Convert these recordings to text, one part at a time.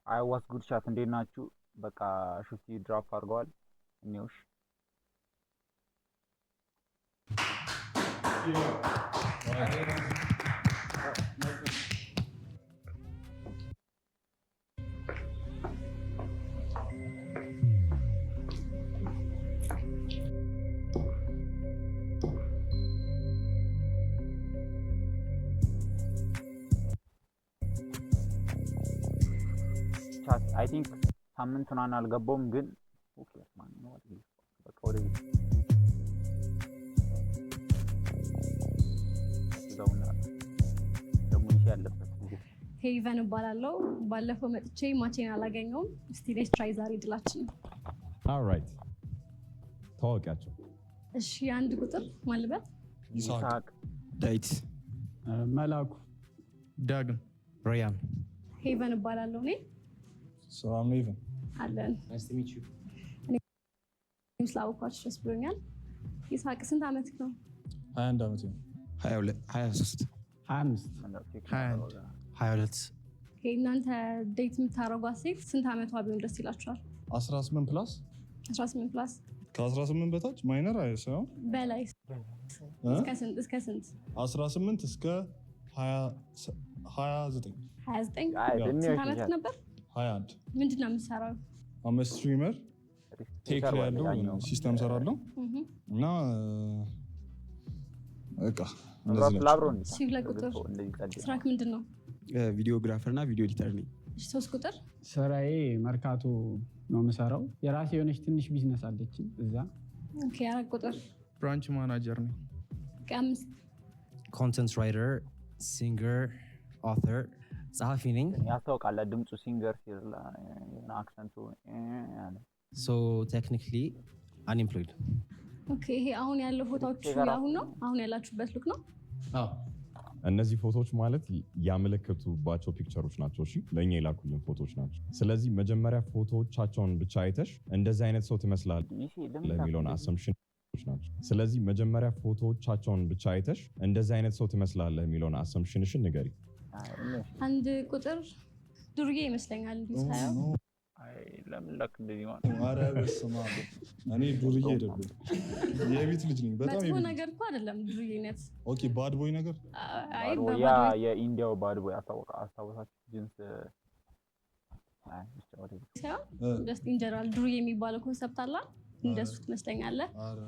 አይ ዋስ ጉድ ሻት እንዴት ናችሁ? በቃ ሹቲ ድራፕ አድርገዋል። እኔውሽ አይ ቲንክ ሳምንት ምናምን አልገባውም ግን ኦኬ ማን ነው አይደል በቃ ወደ ዛውና ደግሞ ያለበት ሄቨን እባላለሁ። ባለፈው መጥቼ ማቼን አላገኘውም። እስቲ ሌትስ ትራይ ዛሬ ድላችን። ኦልራይት ታወቂያቸው። እሺ አንድ ቁጥር ማልበት ይሳቅ ዳዊት መላኩ ዳግም ሮያን ሄቨን እባላለሁ እኔ ሰላም ነው ኢቨን አለን። ናይስ ቱ ሚት ዩ ስላወቃችሁ ደስ ብሎኛል። ይሳቅ ስንት ዓመት ነው? 21 ዓመት ነው። 22 23 25 22 እናንተ ዴት የምታረጓት ሴት ስንት ዓመቷ ቢሆን ደስ ይላችኋል? 18 ፕላስ 18 ፕላስ ከ18 በታች ማይነር አይሰው በላይ እስከ ስንት 18 እስከ 29 29 ስንት ዓመት ነበር? 21 ምንድን ነው የምትሰራው? አመት ስትሪመር ቴክ ያለው ሲስተም ሰራለሁ እና በቃ ቁጥር ስራክ ምንድን ነው? ቪዲዮግራፈር እና ቪዲዮ ኤዲተር ነኝ። 3 ቁጥር ስራዬ መርካቶ ነው የምሰራው። የራሴ የሆነች ትንሽ ቢዝነስ አለችኝ እዛ። ኦኬ 4 ቁጥር ብራንች ማናጀር ነኝ። 5 ኮንተንት ራይተር ሲንገር ኦተር ጸሐፊ ነኝ። ያስታውቃል ድምፁ ሲንገር ሲል አክሰንቱ ያለ ሶ ቴክኒካሊ አንኤምፕሎይድ። ኦኬ ይሄ አሁን ያለው ፎቶዎች አሁን ነው አሁን ያላችሁበት ሉክ ነው? አዎ እነዚህ ፎቶዎች ማለት ያመለከቱባቸው ፒክቸሮች ናቸው። እሺ ለኛ የላኩልን ፎቶዎች ናቸው። ስለዚህ መጀመሪያ ፎቶዎቻቸውን ብቻ አይተሽ እንደዚህ አይነት ሰው ትመስላለህ ለሚለውን አሰምሽን ናቸው። ስለዚህ መጀመሪያ ፎቶዎቻቸውን ብቻ አይተሽ እንደዚህ አይነት ሰው ትመስላለህ የሚለውን አሰምሽንሽን ንገሪ። አንድ ቁጥር ዱርዬ ይመስለኛል እንዲሳየው። አይ ለምን ለክ እንደዚህ ማለት ኧረ በስመ አብ እኔ ዱርዬ አይደለም የቤት ልጅ ነኝ። በጣም መጥፎ ነገር እኮ አይደለም ዱርዬነት። ኦኬ ባድ ቦይ ነገር አይ ያ የኢንዲያው ባድ ቦይ አስታወሳችሁ ጂንስ አይ ጀስት ኢን ጀነራል ዱርዬ የሚባለው ኮንሰፕት አለ እንደሱ ትመስለኛለህ። ኧረ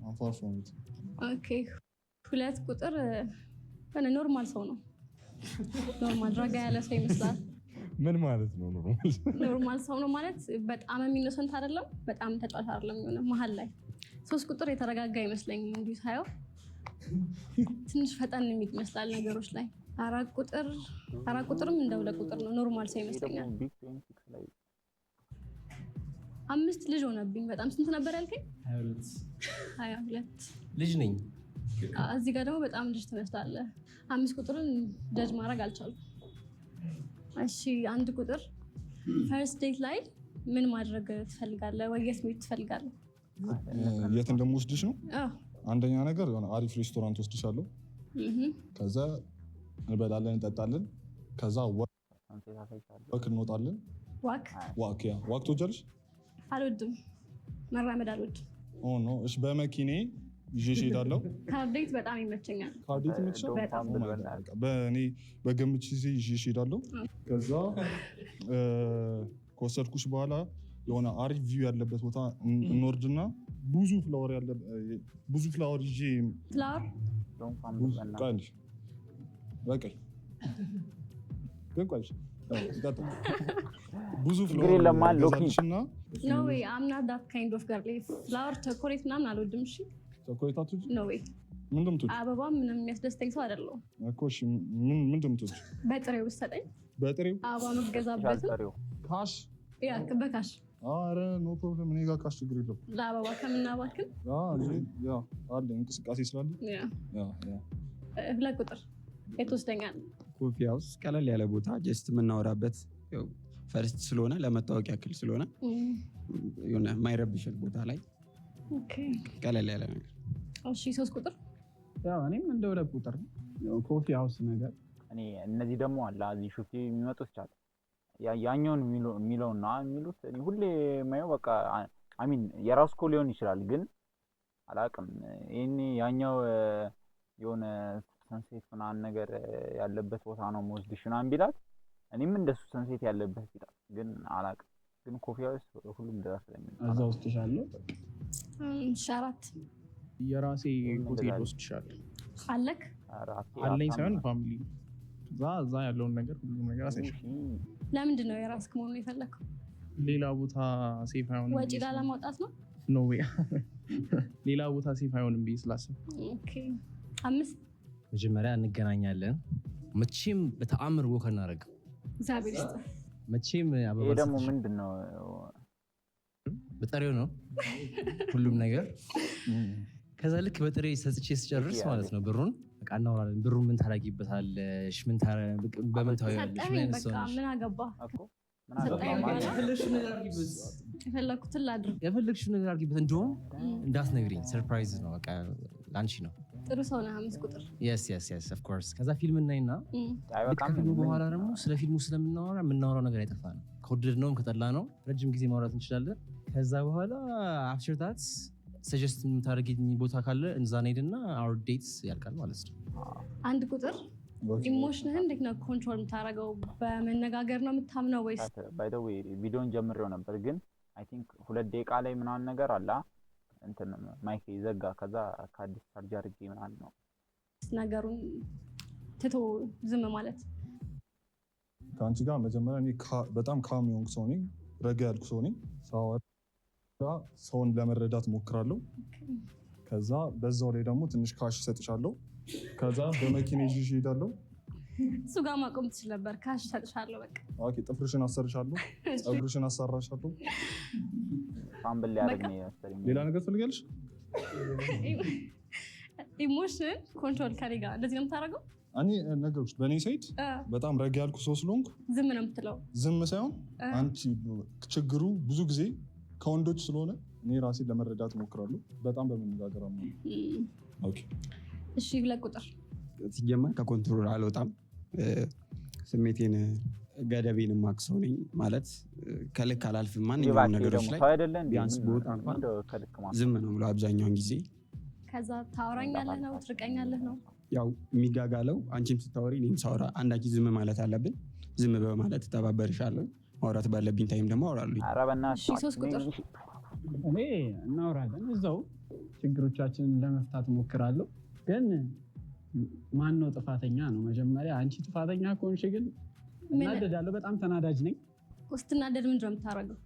አንፋር ፎርሚት ኦኬ 2 ቁጥር ኖርማል ሰው ነው። ኖርማል ረጋ ያለ ሰው ይመስላል። ምን ማለት ነው ኖርማል ሰው ነው ማለት? በጣም ኢኖሰንት አይደለም፣ በጣም ተጫዋች አይደለም። የሆነ መሀል ላይ 3 ቁጥር የተረጋጋ ይመስለኝ እንዲሁ ሳየው። ትንሽ ፈጠን የሚል ይመስላል ነገሮች ላይ። 4 ቁጥርም እንደ 2 ቁጥር ነው። ኖርማል ሰው ይመስለኛል። 5 ልጅ ሆነብኝ በጣም። ስንት ነበር ያልከኝ? 22 ልጅ ነኝ። እዚህ ጋር ደግሞ በጣም ልጅ ትመስላለህ። 5 ቁጥርን ጀጅ ማድረግ አልቻልኩም። እሺ 1 ቁጥር ፈርስት ዴት ላይ ምን ማድረግ ትፈልጋለህ? ወይ የት መሄድ ትፈልጋለህ? የት እንደምወስድሽ ነው? አንደኛ ነገር የሆነ አሪፍ ሬስቶራንት ወስድሻለሁ። ከዛ እንበላለን እንጠጣለን። ከዛ ወክ እንወጣለን። ዋክ ትወጃለሽ? አልወድም፣ መራመድ አልወድም። ኦ ኖ እሺ በመኪኔ ይዤሽ እሄዳለሁ። ካርዴት በጣም ይመቸኛል። ካርዴት ይመቸኛል። በእኔ በገምች ይዤሽ እሄዳለሁ። ከዛ ከወሰድኩሽ በኋላ የሆነ አሪፍ ቪው ያለበት ቦታ እንወርድና ብዙ ፍላወር ይዤ ብዙ ፍላወር ገዛልሽና ኖ ዌይ አም ናት ዳት ካይንድ ኦፍ ገርል። ፍላወር ቸኮሌት ምናምን አልወድም። እሺ ቸኮሌት አትወጂም? ኖ ዌይ ምንድን ነው አበባ ምንም የሚያስደስተኝ ሰው አይደለሁም እኮ። እሺ ምንድን ነው የምትወጂው? በጥሬው ሰጠኝ። በጥሬው አበባ መገዛበት ካሽ ያ በካሽ። ኧረ ኖ ፕሮብለም እኔ ጋር ካሽ ችግር የለውም። ለአበባ ከምናባክን ያ አለ እንቅስቃሴ ስላለ ያ 2 ቁጥር የተወስደኛል። ኮፊ ሃውስ ቀለል ያለ ቦታ ጀስት የምናወራበት ፈርስት ስለሆነ ለመታወቅ ያክል ስለሆነ የሆነ የማይረብሽን ቦታ ላይ ቀለል ያለ ነገር። እሺ 3 ቁጥር ያው እኔም እንደ 2 ቁጥር ኮፊ ሃውስ ነገር። እኔ እነዚህ ደግሞ አለ እዚህ ሹፌ የሚመጡት ቻለ ያኛውን የሚለውና የሚሉት እኔ ሁሌ ማየው በቃ አሚን የራሱ እኮ ሊሆን ይችላል ግን አላውቅም ይሄኔ ያኛው የሆነ ሰንሴት ምናምን ነገር ያለበት ቦታ ነው የምወስድሽ ምናምን ቢላት እኔም እንደሱ ሰንሴት ያለበት ይላል ግን አላውቅም ግን ኮፊያውስ ሁሉም ድረስ ስለሚል እዛ ወስድሻለሁ። ሻራት የራሴ ሆቴል ወስድሻለሁ አለክ አለኝ ሳይሆን ፋሚሊ እዛ ያለውን ነገር ሁሉም ነገር አሳይሻለሁ። ለምንድን ነው የራስክ መሆኑን የፈለከው? ሌላ ቦታ ሴፍ አይሆንም ወጪ ላለማውጣት ነው? ኖ ዌይ ሌላ ቦታ ሴፍ አይሆንም ብዬ ስላሰብኩ። ኦኬ 5 መጀመሪያ እንገናኛለን። መቼም በተአምር ወክ እናደርግ። እግዚአብሔር ይስጥ። መቼም አበባ ይሄ ደግሞ ምንድነው በጠሬው ነው ሁሉም ነገር። ከዛ ልክ በጥሬ ሰጥቼ ስጨርስ ማለት ነው ብሩን በቃ እናወራለን። ብሩን ምን ታረጊበታለሽ? በምን ታወያለሽ? ምን አይነት ሰው ነሽ? ምን አገባ እኮ ምን አገባ የፈለኩትን ላድርግ። የፈለግሽውን ነገር አድርጊበት። እንደውም እንዳትነግሪኝ ሰርፕራይዝ ነው በቃ ላንቺ ነው። ጥሩ ሰው ነህ። 5 ቁጥር yes yes yes of course። ከዛ ፊልም እናይና ልክ ከፊልሙ በኋላ ደግሞ ስለ ፊልሙ ስለምናወራ የምናወራው ነገር አይጠፋም። ከወደድነውም ከጠላ ነው ረጅም ጊዜ ማውራት እንችላለን። ከዛ በኋላ after that ሰጀስት የምታደርጊኝ ቦታ ካለ እንዛ እንሄድና our dates ያልቃል ማለት ነው። 1 ቁጥር ኢሞሽንህን እንዴት ነው ኮንትሮል የምታደርገው? በመነጋገር ነው የምታምነው ወይስ? ባይ ዘ ዌይ ቪዲዮን ጀምሬው ነበር ግን አይ ቲንክ 2 ደቂቃ ላይ ምናምን ነገር አለ እንትን ማይክ ይዘጋ ከዛ ከአዲስ ቻርጅ አድርጌ ምናምን ነው ነገሩን ትቶ ዝም ማለት። ከአንቺ ጋር መጀመሪያ እኔ በጣም ካም የሆንኩ ሰው ነኝ፣ ረጋ ያልኩ ሰው ነኝ። ሰውን ለመረዳት ሞክራለሁ። ከዛ በዛው ላይ ደግሞ ትንሽ ካሽ እሰጥሻለሁ። ከዛ በመኪና ይዤሽ እሄዳለሁ። እሱ ጋር ማቆም ትችል ነበር። ካሽ እሰጥሻለሁ በቃ። ኦኬ ጥፍርሽን አሰርሻለሁ፣ ፀጉርሽን አሰራሻለሁ። ፋምብል ያደርግ ነው ያስተሪኝ። ሌላ ነገር ትፈልጋለሽ? ኢሞሽን ኮንትሮል ከኔ ጋር እንደዚህ ነው የምታደርገው? እኔ ነገሮች በእኔ ሳይድ በጣም ረጋ ያልኩ ሰው ስለሆንኩ ዝም ነው የምትለው። ዝም ሳይሆን አንቺ ችግሩ ብዙ ጊዜ ከወንዶች ስለሆነ እኔ ራሴን ለመረዳት ሞክራለሁ። በጣም በመነጋገር ነው። ኦኬ እሺ 2 ቁጥር ሲጀመር ከኮንትሮል አልወጣም። ስሜቴን ገደቤን ማክሰው ነኝ ማለት ከልክ አላልፍም። ማንኛውም ነገሮች ላይ ቢያንስ ቦታ እንኳን ዝም ነው ብሎ አብዛኛውን ጊዜ። ከዛ ታወራኛለህ ነው ትርቀኛለህ ነው? ያው የሚጋጋለው አንቺም ስታወሪ እኔም ሳወራ አንዳችን ዝም ማለት አለብን። ዝም በማለት ተባበርሻለሁ። ማውራት ባለብኝ ታይም ደግሞ አወራለሁ። ኧረ በእናትሽ 3 ቁጥር እኔ እናወራለን እዛው ችግሮቻችንን ለመፍታት ሞክራለሁ። ግን ማን ነው ጥፋተኛ ነው መጀመሪያ። አንቺ ጥፋተኛ ከሆንሽ ግን እናደዳለሁ። በጣም ተናዳጅ ነኝ። ስትናደድ ምንድን ነው የምታደርገው?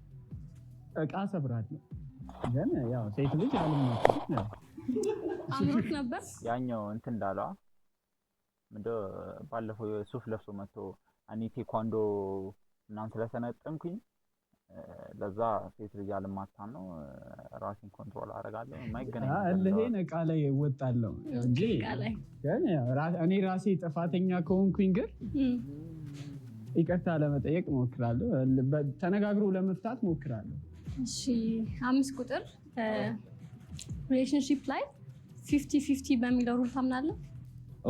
እቃ ሰብራለሁ። ግን ያው ሴት ልጅ አምሮት ነበር ያኛው እንትን እንዳለዋ ምንድነው ባለፈው ሱፍ ለብሶ መጥቶ እኔ ቴኳንዶ ምናምን ስለሰነጠንኩኝ ለዛ ሴት ልጅ አልማታም ነው ራሴን ኮንትሮል አደርጋለሁ። የማይገናኝ እልሄን እቃ ላይ እወጣለሁ እንጂ ግን እኔ ራሴ ጥፋተኛ ከሆንኩኝ ግን ይቅርታ ለመጠየቅ ሞክራለሁ። ተነጋግሮ ለመፍታት ሞክራለሁ። እሺ 5 ቁጥር ሪሌሽንሺፕ ላይ 50-50 በሚለው ሩል ታምናለህ?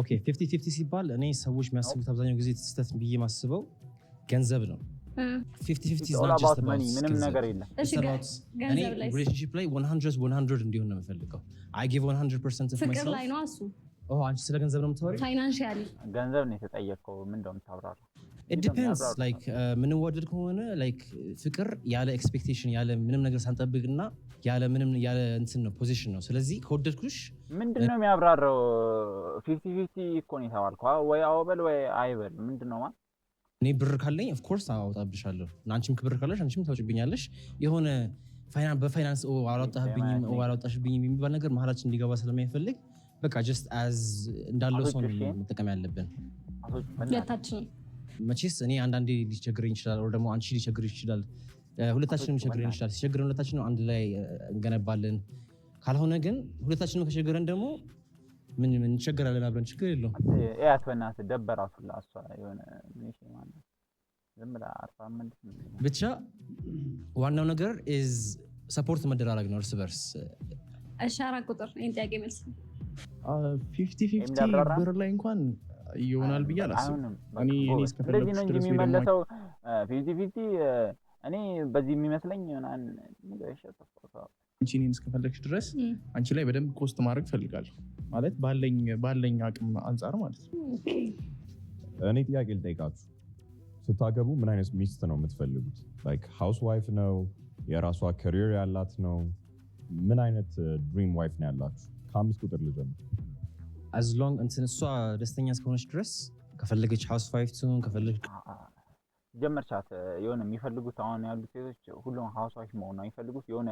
ኦኬ 50-50 ሲባል እኔ ሰዎች የሚያስቡት አብዛኛው ጊዜ ስህተት ብዬ ማስበው ገንዘብ ነው። 50-50 is not just about ምንም ነገር የለም። እሺ እኔ ሪሌሽንሺፕ ላይ 100 እንዲሆን ነው የምፈልገው። I give 100% of myself። ፍቅር ላይ ነው እሱ። አንቺ ስለ ገንዘብ ነው የምታወሪው? ፋይናንሻሊ ገንዘብ ነው የተጠየቀው። ምን እንደው የምታብራራው? it depends like ምንወደድ ከሆነ like ፍቅር ያለ ኤክስፔክቴሽን ያለ ምንም ነገር ሳንጠብቅና ያለ ምንም ያለ እንትን ነው ፖዚሽን ነው። ስለዚህ ከወደድኩሽ ምንድነው የሚያብራራው? 50-50 እኮ ነው የተባልከው። ወይ አውበል ወይ አይበል ምንድነው ማለት? እኔ ብር ካለኝ ኦፍ ኮርስ አወጣብሻለሁ። አንቺም ብር ካለሽ አንቺም ታውጭብኛለሽ። የሆነ በፋይናንስ አላወጣህብኝም አላወጣሽብኝም የሚባል ነገር መሀላችን እንዲገባ ስለማይፈልግ በቃ ጀስት አዝ እንዳለው ሰው ነው መጠቀም ያለብን። ሁለታችን መቼስ እኔ አንዳንዴ ሊቸግረኝ ይችላል ወይ ደግሞ አንቺ ሊቸግርሽ ይችላል። ሁለታችንም ሊቸግረን ይችላል። ሲቸግረን ሁለታችንም አንድ ላይ እንገነባለን። ካልሆነ ግን ሁለታችንም ከቸገረን ደግሞ ምን እንቸገራለን አብረን። ችግር የለውም። እያት በእናትህ ደበራቱ ላሷ የሆነ ምንሽ ማለት ዝም ብላ አርፋ ምን ብቻ ዋናው ነገር ኢዝ ሰፖርት መደራረግ ነው እርስ በርስ። እሺ 4 ቁጥር ይሄን ጥያቄ መልስ 50-50 ብር ላይ እንኳን ይሆናል ብዬ አላስብም። እኔ እስከፈለኩሽ ድረስ የሚመለሰው 50-50 እኔ በዚህ የሚመስለኝ ምናምን ነገር ይሸጣል። አንቺ እኔን እስከፈለግሽ ድረስ አንቺ ላይ በደንብ ኮስት ማድረግ ፈልጋለሁ ማለት ባለኝ አቅም አንጻር ማለት ነው። እኔ ጥያቄ ልጠይቃችሁ፣ ስታገቡ ምን አይነት ሚስት ነው የምትፈልጉት? ላይክ ሃውስ ዋይፍ ነው? የራሷ ካሪየር ያላት ነው? ምን አይነት ድሪም ዋይፍ ነው ያላችሁ? ከ5 ቁጥር ልጀምር። as long እንትን እሷ ደስተኛ እስከሆነች ድረስ ከፈለገች ሃውስ ዋይፍ ትሁን ከፈለገች ጀመርቻት የሆነ የሚፈልጉት አሁን ያሉት ሴቶች ሁሉም ሃውስ ዋይፍ መሆን ነው የሚፈልጉት። የሆነ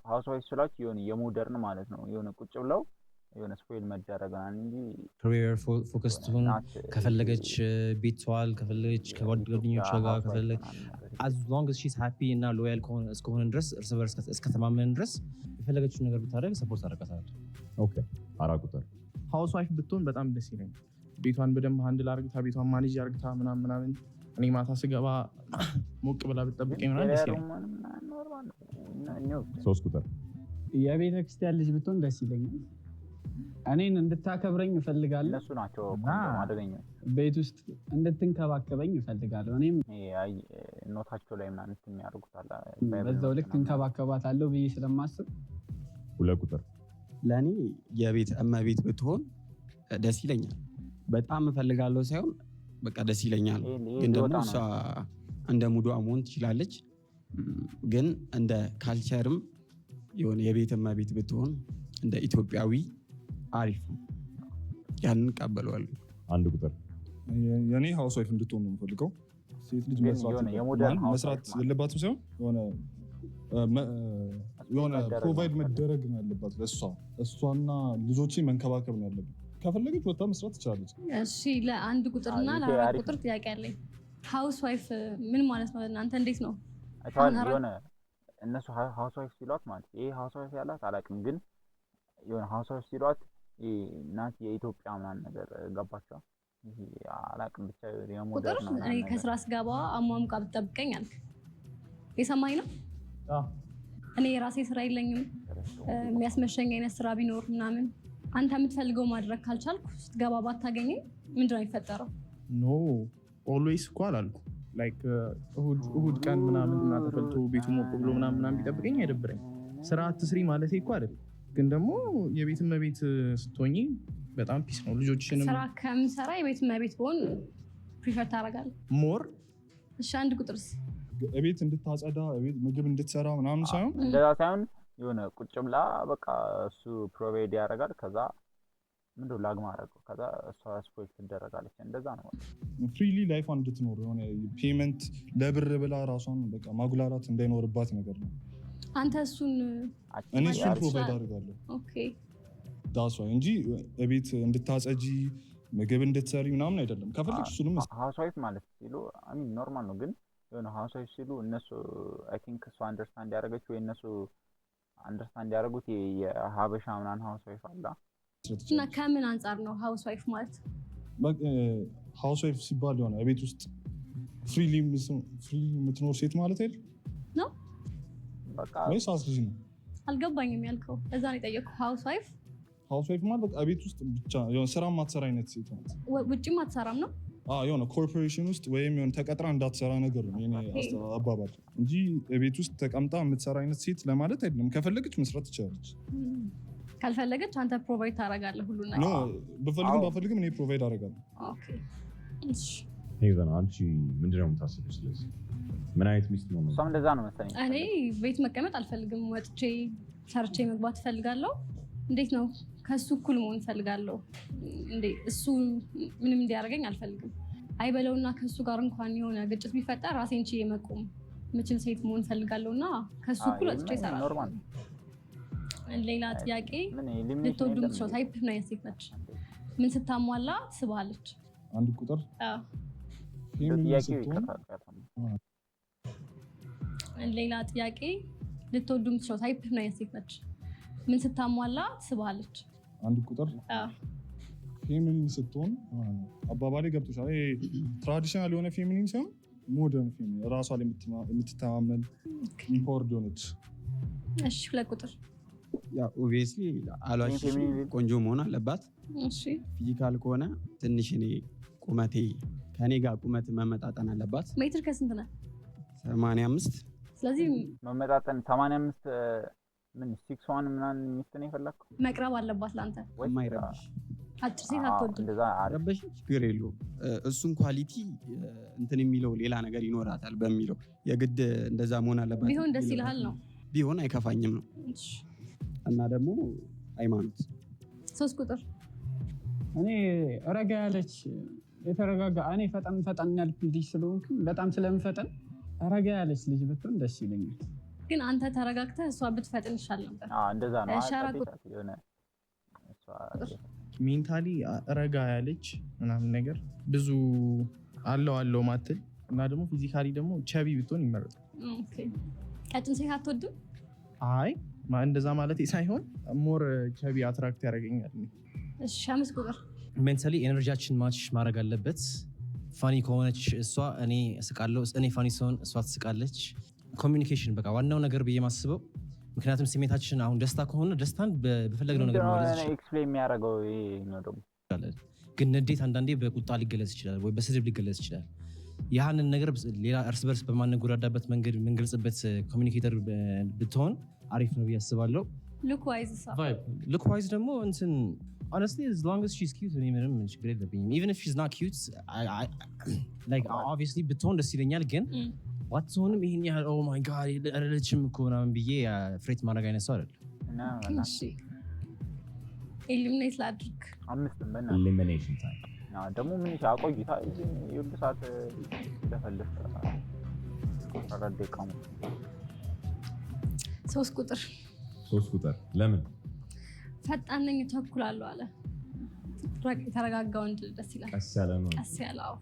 ሃውስ ዋይፍ ስላችሁ የሆነ የሞደርን ማለት ነው የሆነ ቁጭ ብለው የሆነ ስፖይል መደረግ ነው እንጂ ካሪየር ፎከስ ትሁን ከፈለገች ቤቷል ከፈለገች ከጓደኞቿ ጋር ከፈለገች as long as she's happy እና ሎያል እስከሆነ ድረስ እርስ በርስ እስከተማመን ድረስ የፈለገችውን ነገር ብታደርግ ሰፖርት አደርጋታለሁ። ኦኬ 4 ቁጥር ሃውስ ዋይፍ ብትሆን በጣም ደስ ይለኛል። ቤቷን በደንብ ሃንድል አርግታ ቤቷን ማኔጅ አርግታ ምናምን እኔ ማታ ስገባ ሞቅ ብላ ብትጠብቀኝ ምናምን ደስ ይለኛል። 3 ቁጥር የቤተ ክርስቲያን ልጅ ብትሆን ደስ ይለኛል። እኔን እንድታከብረኝ እፈልጋለሁ። እነሱ ናቸው አደገኞች። ቤት ውስጥ እንድትንከባከበኝ እፈልጋለሁ። እኔም ኖታቸው ላይ ምናምን የሚያደርጉታል በዛው ልክ እንከባከባታለሁ ብዬ ስለማስብ 2 ቁጥር ለእኔ የቤት እመቤት ብትሆን ደስ ይለኛል። በጣም እፈልጋለሁ ሳይሆን በቃ ደስ ይለኛል። ግን ደግሞ እሷ እንደ ሙዷ መሆን ትችላለች። ግን እንደ ካልቸርም የሆነ የቤት እመቤት ብትሆን እንደ ኢትዮጵያዊ አሪፍ ነው። ያንን እቀበለዋለሁ። 1 ቁጥር የኔ ሃውስ ዋይፍ እንድትሆን ነው የምፈልገው። ሴት ልጅ መስራት የለባትም ሳይሆን የሆነ ፕሮቫይድ መደረግ ነው ያለባት ለእሷ። እሷና ልጆችን መንከባከብ ነው ያለባት። ከፈለገች ወጣ መስራት ትችላለች። እሺ ለ1 ቁጥርና ለ4 ቁጥር ጥያቄ አለኝ። ሃውስ ዋይፍ ምን ማለት ነው? እናንተ እንዴት ነው የሆነ እነሱ ሃውስ ዋይፍ ሲሏት ማለት ይሄ ሃውስ ዋይፍ ያላት አላውቅም፣ ግን የሆነ ሃውስ ዋይፍ ሲሏት ናት የኢትዮጵያ ምናምን ነገር ገባቸው። ይሄ አላውቅም ብቻ የሞደርን ነው። እኔ ከስራ ስገባ አሟሙቃ ብትጠብቀኝ አልክ። የሰማኝ ነው። እኔ የራሴ ስራ የለኝም የሚያስመሸኝ አይነት ስራ ቢኖር ምናምን አንተ የምትፈልገው ማድረግ ካልቻልኩ ስትገባ ባታገኘኝ ምንድን ነው የሚፈጠረው? ኖ ኦልዌይስ እኮ አላልኩም። ላይክ እሁድ ቀን ምናምን እና ተፈልቶ ቤቱ ሞቅ ብሎ ምናምን ቢጠብቀኝ አይደብረኝ። ስራ አትስሪ ማለት እኮ አይደለም፣ ግን ደግሞ የቤት እመቤት ስትሆኚ በጣም ፒስ ነው። ልጆችንም ስራ ከምሰራ የቤት እመቤት ብሆን ፕሪፈር ታደርጋለህ ሞር። እሺ 1 ቁጥርስ? ቤት እንድታጸዳ ቤት ምግብ እንድትሰራ ምናምን ሳይሆን እንደዛ ሳይሆን የሆነ ቁጭ ብላ በቃ እሱ ፕሮቫይድ ያደርጋል። ከዛ ምንድነው ላግማ አደረገው ከዛ እሷ ስፖይል ትደረጋለች። እንደዛ ነው ፍሪሊ ላይፏን እንድትኖር የሆነ ፔመንት ለብር ብላ ራሷን በቃ ማጉላላት እንዳይኖርባት ነገር ነው። አንተ እሱን እኔ እሱን ፕሮቫይድ አደርጋለሁ። ኦኬ ዳስ ዋይ እንጂ ቤት እንድታጸጂ ምግብ እንድትሰሪ ምናምን አይደለም። ከፈለግሽ እሱንም ሃውስ ዋይፍ ማለት ሲሉ አሚን ኖርማል ነው፣ ግን የሆነ ሃውስ ዋይፍ ሲሉ እነሱ አይ ቲንክ እሱ አንደርስታንድ ያደረገችው ወይ እነሱ አንደርስታንድ ያደረጉት የሀበሻ ምናምን ሃውስ ዋይፍ አላ እና ከምን አንጻር ነው ሃውስ ዋይፍ ማለት? ሃውስ ዋይፍ ሲባል የሆነ ቤት ውስጥ ፍሪሊ የምትኖር ሴት ማለት አይደል ነው? በቃ ወይስ አስልጅ ነው? አልገባኝም ያልከው እዛ ነው የጠየቅኩት። ሃውስ ዋይፍ ማለት በቃ ቤት ውስጥ ብቻ የሆነ ስራ ማትሰራ አይነት ሴት ናት። ውጭም አትሰራም ነው? የሆነ ኮርፖሬሽን ውስጥ ወይም የሆነ ተቀጥራ እንዳትሰራ ነገር ነው የኔ አባባል እንጂ ቤት ውስጥ ተቀምጣ የምትሰራ አይነት ሴት ለማለት አይደለም። ከፈለገች መስራት ትችላለች። ካልፈለገች አንተ ፕሮቫይድ ታደርጋለህ ሁሉ ነገር? በፈልግም እኔ ፕሮቫይድ አደርጋለሁ። ኦኬ እሺ ሄቨን አንቺ ምንድነው የምታስበው? ስለዚህ ምን አይነት ሚስት ነው? እሷም እንደዛ ነው መሰለኝ። እኔ ቤት መቀመጥ አልፈልግም። ወጥቼ ሰርቼ መግባት እፈልጋለሁ። እንዴት ነው ከሱ እኩል መሆን እፈልጋለሁ። እሱ ምንም እንዲያደርገኝ አልፈልግም። አይበለውና ከሱ ጋር እንኳን የሆነ ግጭት ቢፈጠር ራሴን ችዬ መቆም የምችል ሴት መሆን እፈልጋለሁና ከሱ እኩል ወጥቼ እሰራለሁ። ሌላ ጥያቄ፣ ልትወዱ የምትችለው ታይፕ ምን አይነት ሴት ነች? ምን ስታሟላ ትስብሃለች? 1 ቁጥር ሌላ ጥያቄ፣ ልትወዱ የምትችለው ታይፕ ምን አይነት ሴት ነች? ምን ስታሟላ ትስብሃለች? 1 ቁጥር ፌሚኒን ስትሆን አባባሌ ገብቶሻል። ትራዲሽናል የሆነ ፌሚኒን ሳይሆን ሞደርን ፌሚኒን፣ ራሷ ላይ የምትተማመን ኢምፖርድ ሆነች። እሺ 2 ቁጥር ኦብቪየስሊ አሏሽ ቆንጆ መሆን አለባት። እሺ ፊዚካል ከሆነ ትንሽ እኔ ቁመቴ ከኔ ጋር ቁመት መመጣጠን አለባት። ሜትር ከስንት ነህ? 85። ስለዚህ መመጣጠን 85 ምን 6'1 ምናምን ሚስት ነው የፈለከው? መቅረብ አለባት ላንተ። የማይረብሽ አጭር ሴት አትወድም። እንደዛ ረበሽ ችግር የለውም። እሱን ኳሊቲ እንትን የሚለው ሌላ ነገር ይኖራታል በሚለው የግድ እንደዛ መሆን አለባት። ቢሆን ደስ ይልሃል ነው? ቢሆን አይከፋኝም ነው። እና ደግሞ ሃይማኖት 3 ቁጥር እኔ ረጋ ያለች የተረጋጋ እኔ ፈጠን ያልኩ ልጅ ስለሆንኩ በጣም ስለምፈጠን ረጋ ያለች ልጅ ብትሆን ደስ ይለኛል። ግን አንተ ተረጋግተህ እሷ ብትፈጥን ይሻል ነበር። እንደዛ ነው። ሜንታሊ ረጋ ያለች ምናምን ነገር ብዙ አለው ማትል እና ደግሞ ፊዚካሊ ደግሞ ቸቢ ብትሆን ይመረጣል። ኦኬ ቀጭን ሴት አትወድም? አይ እንደዛ ማለት ሳይሆን ሞር ቸቢ አትራክት ያደርገኛል። እሺ 5 ቁጥር ሜንታሊ ኤነርጂያችን ማች ማድረግ አለበት። ፋኒ ከሆነች እሷ እኔ እስቃለሁ፣ እኔ ፋኒ ሲሆን እሷ ትስቃለች። ኮሚኒኬሽን በቃ ዋናው ነገር ብዬ ማስበው። ምክንያቱም ስሜታችን አሁን ደስታ ከሆነ ደስታን በፈለግነው ነገር ማለት ይችላል። ኤክስፕሌን የሚያደርገው ይሄ ነው ደግሞ። ግን ንዴት አንዳንዴ በቁጣ ሊገለጽ ይችላል ወይ በስድብ ሊገለጽ ይችላል። ያንን ነገር ሌላ እርስ በርስ በማንጎዳዳበት መንገድ የምንገልጽበት ኮሚኒኬተር ብትሆን አሪፍ ነው ብዬ አስባለሁ። ሉክ ዋይዝ ደግሞ እንትን honestly as long as she's cute እኔ ምንም ችግር የለብኝም። even if she's not cute like obviously ብትሆን ደስ ይለኛል። ግን ዋትሆንም ይሄን ያህል oh my god አለችም እኮ ምናምን ብዬ ፍሬት ማድረግ አይነት ሰው አይደለም። እሺ ኤሊሚኔት ላድርግ 5 በእና ኤሊሚኔሽን ታይም ደግሞ ምን አቆይታ ይሁን ሰዓት ለፈልፍ አራደቀሙ 3 ቁጥር ለምን? ፈጣን ነኝ ተኩላለሁ አለ። የተረጋጋው እንደ ደስ ይላል። ቀስ ያለው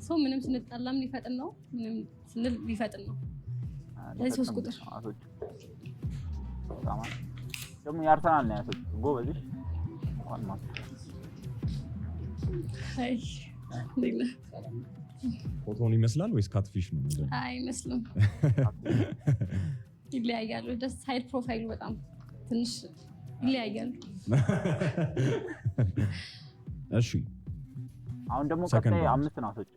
ሰው ምንም ስንጣላም ሊፈጥን ነው፣ ምንም ስንል ሊፈጥን ነው። ለዚህ 3 ቁጥር ደግሞ የአርሰናል ነው ያሰው ጎበዝሽ እንኳን ማለት ፎቶን ይመስላል ወይስ ካትፊሽ ነው? አይመስልም። ይለያያሉ። ደስ ሳይድ ፕሮፋይሉ በጣም ትንሽ ይለያያሉ። እሺ አሁን ደግሞ ቀጣይ 5 ናቶች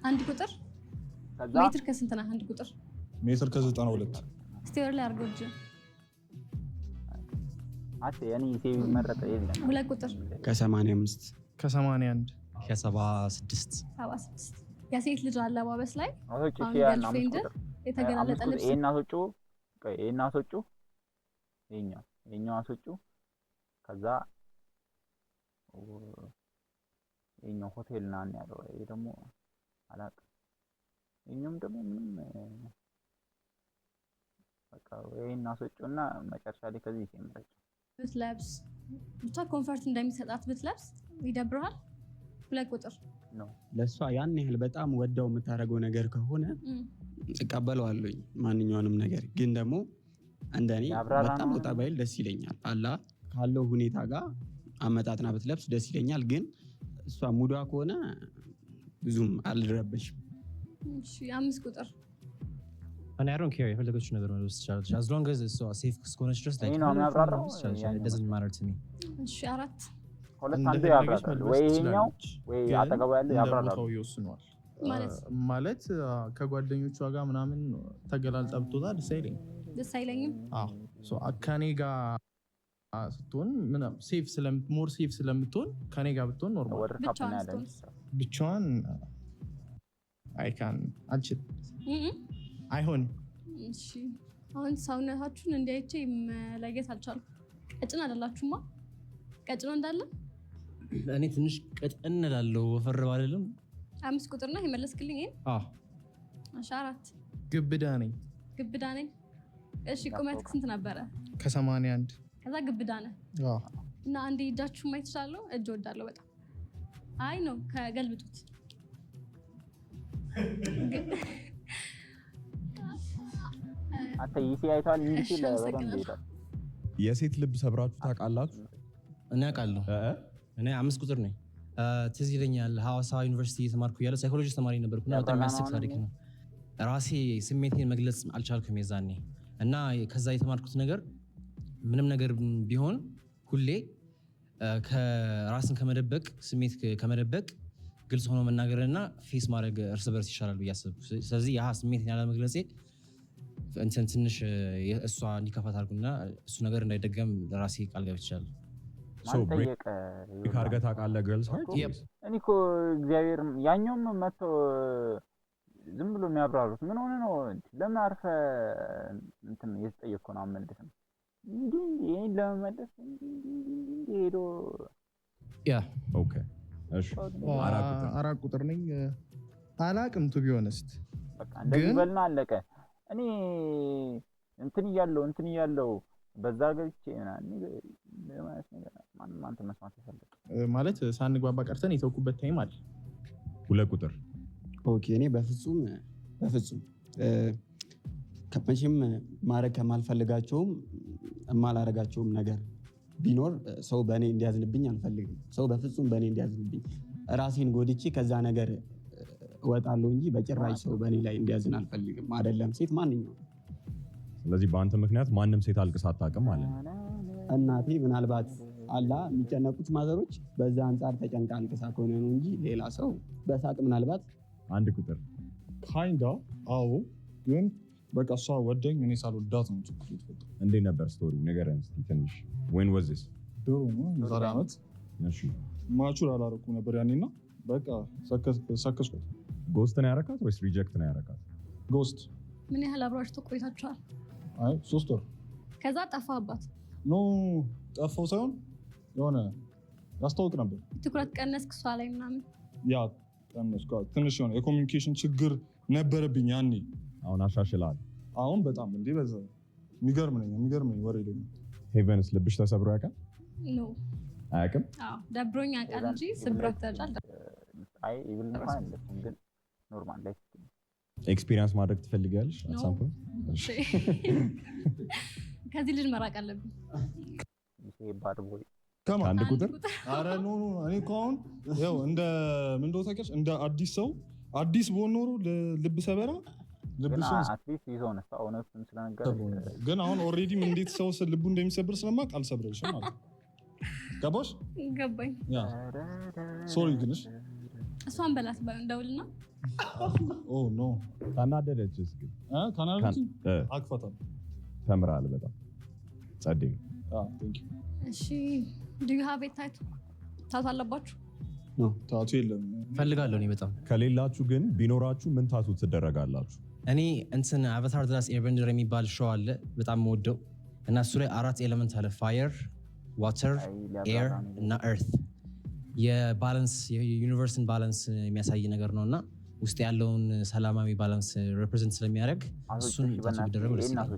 1 ቁጥር ሜትር ከስንት ነው? 1 ቁጥር ሜትር ከ92 ስቴር ላይ አድርገው እጅ አት ያኔ ሴቭ መረጠ የለም። 2 ቁጥር ከ85 ከ81 ከ76 የሴት ልጅ አለባበስ ላይ አቶች የተገላለጠ ልብስ እናቶቹ የኛው አሶቹ ከዛ የኛው ሆቴል እና ያለው ይሄ ደግሞ አላቅ የኛውም ደግሞ ምንም በቃ ይሄን አሶቹና መጨረሻ ላይ ከዚህ ሲመረጭ ብትለብስ ብቻ ኮምፎርት እንደሚሰጣት ብትለብስ ይደብራል። 2 ቁጥር ነው ለሷ ያን ያህል በጣም ወዳው የምታደርገው ነገር ከሆነ እቀበለዋለሁ ማንኛውንም ነገር። ግን ደግሞ እንደኔ በጣም ወጣ ባይል ደስ ይለኛል። አላ ካለው ሁኔታ ጋር አመጣጥና ብትለብስ ደስ ይለኛል። ግን እሷ ሙዷ ከሆነ ብዙም አልረበሽም። እሺ 5 ቁጥር እኔ I don't care የፈለገችው ነገር ነው ትችላለች as long as እሷ ሴፍ እስከሆነች ድረስ like it doesn't matter to me። እሺ 4 ሁለት አንዱ ያብራራል ወይ ይሄኛው ወይ አጠገቡ ያለው ያብራራል ይወስነዋል ማለት ከጓደኞቿ ጋር ምናምን ተገላልጣ ብትወጣ ደስ አይለኝም። ሶ ከኔ ጋር ስትሆን ምንም ሴፍ ስለምትሆን ከኔ ጋር ብትሆን ኖርማል። ብቻዋን አይካን አልችል አይሆንም። እሺ አሁን ሰውነታችሁን እንዲያይቼ መለየት አልቻልኩም። ቀጭን አይደላችሁማ? ቀጭን እንዳለ እኔ ትንሽ ቀጭን እላለሁ ወፈር ባልልም 5 ቁጥር ነው የመለስክልኝ። እሺ 4 ግብዳ ነኝ። እሺ ቁመትክ ስንት ነበረ? ከ81 ከዛ ግብዳ ነህ እና አንዴ እጃችሁ ማየት ይችላል። እጅ ወዳለው በጣም አይ ነው ከገልብጡት አተይሲ አይቷል እንዴ ለበረም ይላል። የሴት ልብ ሰብራችሁ ታውቃላችሁ? እኔ አውቃለሁ። እኔ 5 ቁጥር ነኝ። ትዝ ይለኛል ሐዋሳ ዩኒቨርሲቲ ተማርኩ ያለ ሳይኮሎጂ ተማሪ ነበርኩና በጣም የሚያስቅ ታሪክ ነው። ራሴ ስሜቴን መግለጽ አልቻልኩም የዛኔ እና ከዛ የተማርኩት ነገር ምንም ነገር ቢሆን ሁሌ ከራስን ከመደበቅ ስሜት ከመደበቅ ግልጽ ሆኖ መናገርና ፌስ ማድረግ እርስ በርስ ይሻላል ብዬ አሰብኩ። ስለዚህ ያ ስሜት ያለመግለጼ እንትን ትንሽ እሷ እንዲከፋት አድርጉና እሱ ነገር እንዳይደገም ለራሴ ቃል ገብቻለሁ። ካርገህ ታውቃለህ? ገርልስ ሃርት እኔ እኮ እግዚአብሔር ያኛውም መተው ዝም ብሎ የሚያብራሩት ምን ሆነ ነው? ለምን አርፈህ እንትን እየተጠየቅኩ ነው አመልስም እንዴ ይሄን ለመመለስ እንዴ ሄዶ ያ ኦኬ እሺ 4 ቁጥር ነኝ አላቅም ቱ ቢሆንስት በቃ እንደዚህ በልና አለቀ። እኔ እንትን እያለው በዛ ገብቼ ማለት ነገር ማንም አንተ መስማት ይፈልግ ማለት ሳንግባባ ቀርተን የተውኩበት ታይም አለ። 2 ቁጥር ኦኬ እኔ በፍጹም ከመቼም ማድረግ ከማልፈልጋቸውም የማላረጋቸውም ነገር ቢኖር ሰው በእኔ እንዲያዝንብኝ አልፈልግም። ሰው በፍጹም በእኔ እንዲያዝንብኝ ራሴን ጎድቼ ከዛ ነገር እወጣለሁ እንጂ በጭራሽ ሰው በእኔ ላይ እንዲያዝን አልፈልግም። አይደለም ሴት ማንኛውም። ስለዚህ በአንተ ምክንያት ማንም ሴት አልቅሳ አታውቅም ማለት ነው። እናቴ ምናልባት አላ የሚጨነቁት ማዘሮች በዛ አንጻር ተጨንቃ አልቅሳ ከሆነ ነው እንጂ ሌላ ሰው በሳቅ ምናልባት 1 ቁጥር ካይንዳ አዎ፣ ግን በቃ እሷ ወደኝ እኔ ሳልወዳት ነው ችግር የተፈጠረው። እንዴት ነበር ስቶሪው? ንገረን እስኪ ትንሽ። when was this? ድሮ ነው የዛሬ ዓመት። እሺ ማቹር አላረኩም ነበር ያኔና በቃ ሰከስኩት። ጎስት ነው ያረካት ወይስ ሪጀክት ነው ያረካት? ጎስት። ምን ያህል አብራችሁ ቆይታችኋል? አይ 3 ወር። ከዛ ጠፋባት? ኖ ጠፋው ሳይሆን የሆነ ያስታውቅ ነበር። ትኩረት ቀነስክ እሷ ላይ ምናምን? ያ ቀነስኩ። ትንሽ የሆነ የኮሚኒኬሽን ችግር ነበረብኝ ያኔ። አሁን አሻሽላል? አሁን በጣም እንዴ በዛ የሚገርም ነኝ ወሬ ላይ። ሄቨንስ ልብሽ ተሰብሮ ያውቃል? ኖ አያውቅም? አዎ ደብሮኝ ያውቃል እንጂ ስብራት ተጫል አይ ኢቭን እንኳን እንደዚህ ግን ኖርማል ላይ ኤክስፒሪየንስ ማድረግ ትፈልጊያለሽ? አሳምፕ ከዚህ ልጅ መራቅ አለብኝ። ይሄ ባድ ቦይ አንድ ቁጥር። አረ ኖ እኔ እኮ አሁን ያው እንደ ምን እንደው ታውቂያለሽ እንደ አዲስ ሰው አዲስ በሆነ ኖሮ ልብ ሰበራ ልብሱን አትሊስት ይዞን እውነቱን ስለነገር ግን አሁን ኦልሬዲ እንዴት ሰው ልቡ እንደሚሰብር ስለማውቅ አልሰብረሽም ማለት ነው። ገባሽ? ገባኝ። ያ ሶሪ ግንሽ እሷን በላት እንደውልና ኦ ኖ ታናደደችስ? ግን ታናደደች አክፈታል። ተምራል በጣም ጸዴ። ቴንክ ዩ። እሺ ዱ ዩ ሃቭ ኢት ታቱ አለባችሁ? ኖ ታቱ የለም። ፈልጋለሁ እኔ በጣም። ከሌላችሁ ግን ቢኖራችሁ ምን ታቱ ትደረጋላችሁ? እኔ እንትን አቫታር ዳስ ኤርቤንደር የሚባል ሾው አለ በጣም የምወደው እና እሱ ላይ 4 ኤሌመንት አለ ፋየር፣ ዋተር፣ ኤር እና ኤርት። የባላንስ የዩኒቨርስን ባላንስ የሚያሳይ ነገር ነው እና ውስጥ ያለውን ሰላማዊ ባላንስ ሪፕሬዘንት ስለሚያደርግ እሱን ታቱ ቢደረግ ደስ ይላል።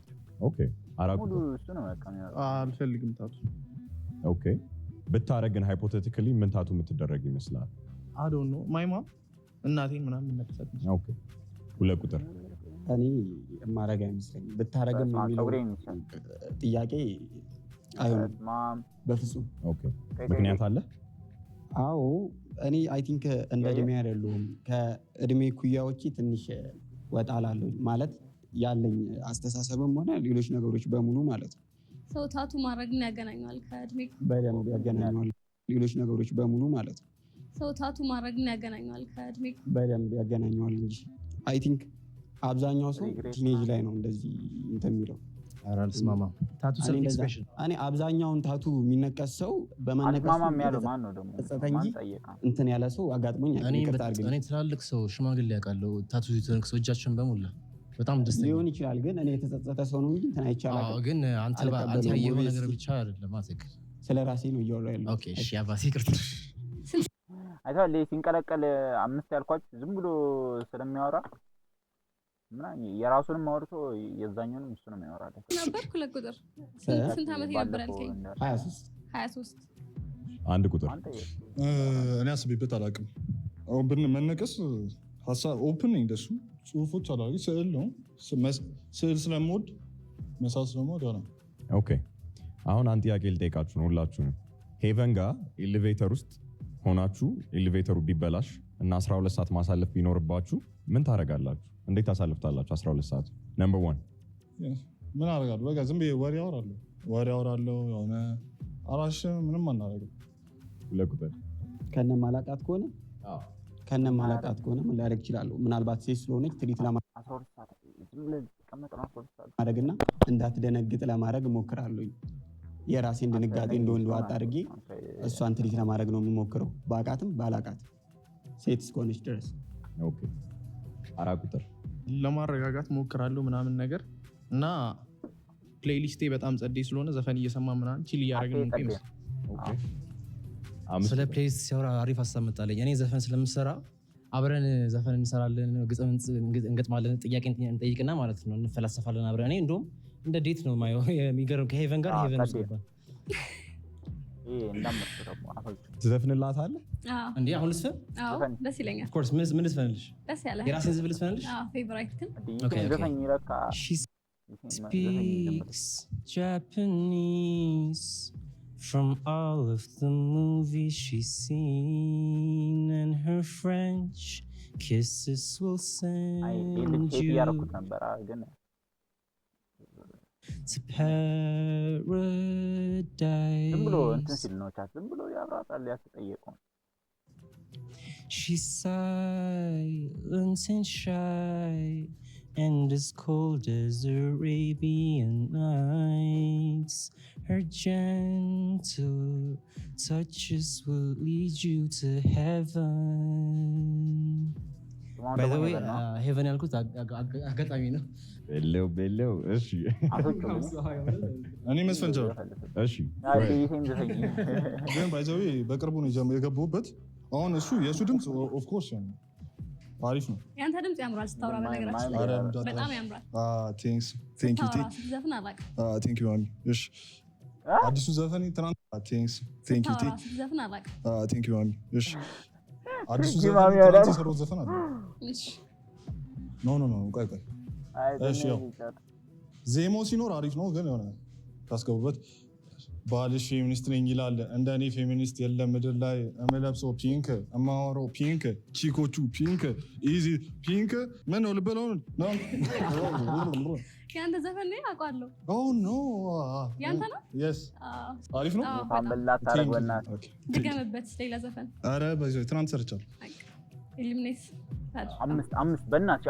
ኦኬ አራቁ እሱ ነው በቃ አልፈልግም ታቱ። ኦኬ ብታረግን ሃይፖቴቲካሊ ምን ታቱ የምትደረግ ይመስላል? አይ ዶንት ኖ ማይ ማም እናቴን ምናምን ነክሰት። ኦኬ 2 ቁጥር እኔ የማረግ አይመስለኝም። ብታረግም የሚለው ጥያቄ አይሆንም በፍጹም። ኦኬ ምክንያት አለ? አዎ እኔ አይ ቲንክ እንደ እድሜ አይደለሁም ከእድሜ ኩያዎቼ ትንሽ ወጣ ላለሁ ማለት ያለኝ አስተሳሰብም ሆነ ሌሎች ነገሮች በሙሉ ማለት ነው። ሰው ታቱ ማድረግን ያገናኘዋል ከእድሜ? በደንብ ያገናኘዋል። ሌሎች ነገሮች በሙሉ ማለት ነው። ሰው ታቱ ማድረግን ያገናኘዋል ከእድሜ? በደንብ ያገናኘዋል እንጂ አይ ቲንክ አብዛኛው ሰው ቲኔጅ ላይ ነው እንደዚህ እንትን የሚለው። ኧረ አልስማማም። ታቱ ሰልፍ ኤክስፕሬሽን። እኔ አብዛኛውን ታቱ የሚነቀስ ሰው በመነቀስ ያለው ማን ነው ደግሞ እንትን ያለ ሰው አጋጥሞኛል። እኔ ትላልቅ ሰው ሽማግሌ ያውቃለሁ ታቱ የተነቀሰው እጃቸውን በሙላ በጣም ደስተኛ ሊሆን ይችላል። ግን እኔ የተጸጸተ ሰው ነው እንጂ እንትን አይቻልም። ግን አንተ ያየኸው ነገር ብቻ አይደለም ማለት ስለ ራሴ ነው እያወራሁ ያለው። ኦኬ እሺ አባቴ ይቅርታ። አይታል ሲንቀለቀል 5 ያልኳችሁ ዝም ብሎ ስለሚያወራ የራሱንም አውርቶ የዛኛውንም እሱ ነው የሚያወራው ነበር። 2 ቁጥር ስንት ዓመት ነበር ያልከኝ? 23 1 ቁጥር እኔ አስቤበት አላውቅም። አሁን መነቀስ ሀሳብ ኦፕን ነኝ እንደሱ ጽሁፎች አላውቅም። ስዕል ነው ስዕል ስለምወድ መሳስ ስለምወድ ነው። ኦኬ አሁን አንድ ጥያቄ ልጠይቃችሁ ነው ሁላችሁንም። ሄቨን ጋር ኤሌቬተር ውስጥ ሆናችሁ ኤሌቬተሩ ቢበላሽ እና 12 ሰዓት ማሳለፍ ቢኖርባችሁ ምን ታደርጋላችሁ? እንዴት ታሳልፍታላችሁ 12 ሰዓት? ነምበር 1 ምን አደርጋለሁ? በቃ ዝም ብዬ ወሬ አወራለሁ። የሆነ አራሽ ምንም አናደርግም። 2 ቁጥር ከነ ማላቃት ከሆነ ከነ ማላቃት ከሆነ ምን ላደርግ እችላለሁ? ምናልባት ሴት ስለሆነች ትሪት ለማድረግና እንዳትደነግጥ ለማድረግ እሞክራለሁ። የራሴን ድንጋጤ እንደወንድ ዋጥ አድርጌ እሷን ትሪት ለማድረግ ነው የምሞክረው፣ ባቃትም ባላቃትም ሴት እስከሆነች ድረስ። ኦኬ 4 ቁጥር ለማረጋጋት እሞክራለሁ ምናምን ነገር እና ፕሌሊስቴ በጣም ጸዴ ስለሆነ ዘፈን እየሰማ ምናምን ቺል እያደረግን ነው ይመስል። ስለ ፕሌሊስት ሲያወራ አሪፍ ሀሳብ መጣለኝ። እኔ ዘፈን ስለምሰራ አብረን ዘፈን እንሰራለን፣ ግጥም እንገጥማለን፣ ጥያቄ እንጠይቅና ማለት ነው እንፈላሰፋለን አብረን። እኔ እንደውም እንደ ዴት ነው ማየው። የሚገርም ከሄቨን ጋር ሄቨን ውስጥ ነበር። ትዘፍንላታለህ እንዴ? አሁን ልስፈን? አዎ ደስ ይለኛል። ኦፍ ኮርስ ምን ልስፈንልሽ? ደስ ያለ የራሴን ዝብል ልስፈንልሽ? አዎ ፌቨራይት ግን She speaks Japanese from all of the movies she's seen, and her French kisses will send you to paradise. She's silent and shy and as cold as Arabian Nights. Her gentle touches will lead you to heaven. By the way, heaven ያልኩት አጋጣሚ ነው። በለው እሺ እኔ መስፈን ጀመር። እሺ ግን ባይዘው በቅርቡ ነው የገቡበት። አሁን የሱ ድምጽ ኦፍ ኮርስ አሪፍ ነው። ያንተ ድምጽ ያምራል ስታወራ፣ በነገራችን ላይ በጣም ያምራል። ቴንክ ዩ ማሚ። እሺ አዲሱ ዘፈን ትናንት ቴንክ ዩ ማሚ። እሺ አዲሱ ዘፈን ትናንት የሰራሁት ዘፈን አለ። እሺ ኖ ቆይ እሺ ያው ዜማው ሲኖር አሪፍ ነው፣ ግን የሆነ ታስገቡበት። ባልሽ ፌሚኒስት ነኝ ይላል፣ እንደኔ ፌሚኒስት የለም ምድር ላይ። እምለብሰው ፒንክ፣ እማወራው ፒንክ፣ ቺኮቹ ፒንክ፣ ኢዚ ፒንክ። ምን ነው ልበለው ነው? ያንተ ዘፈን ነው አውቃለሁ። ኦ ኖ ያንተ ነው? የስ አሪፍ ነው። ድገምበት ሌላ ዘፈን። ኧረ በዚህ ትናንት ሰርቻለሁ። ኢሊሚኔት አምስት በእናትሽ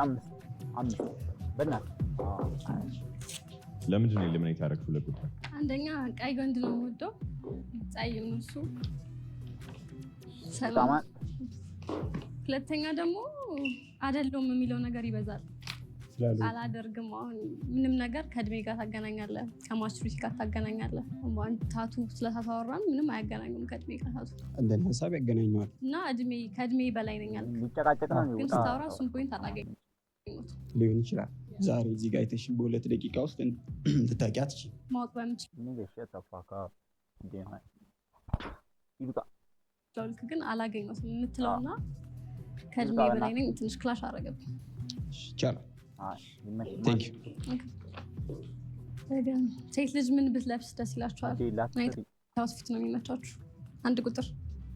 አምስት በእናትሽ። ለምንድን ነው ኢሊሚኔት ያደረግሽው? ለቁጥር አንደኛ ቀይ ወንድ ነው የምወደው፣ ጸይም ነው እሱ። ሰላም። ሁለተኛ ደግሞ አይደለም የሚለው ነገር ይበዛል። አላደርግም። አሁን ምንም ነገር ከእድሜ ጋር ታገናኛለህ፣ ከማቹሪቲ ጋር ታገናኛለህ። ታቱ ስለታወራን ምንም አያገናኙም ከእድሜ ጋር ታቱ። እንደኔ ሀሳብ ያገናኘዋል እና ከእድሜ በላይ ነኝ አልክ፣ ግን ስታወራ እሱን ፖይንት አላገኝም ሊሆን ይችላል። ዛሬ እዚህ ጋር አይተሽ በ2 ደቂቃ ውስጥ ልታውቂያት ትችይ ማወቅ በምችል ግን አላገኘሁትም የምትለውና ከእድሜ በላይ ነኝ ትንሽ ክላሽ አደረገብኝ። ይቻላል። ሴት ልጅ ምን ብትለብስ ደስ ይላችኋል? አውትፊት ነው የሚመቻችሁ? 1 ቁጥር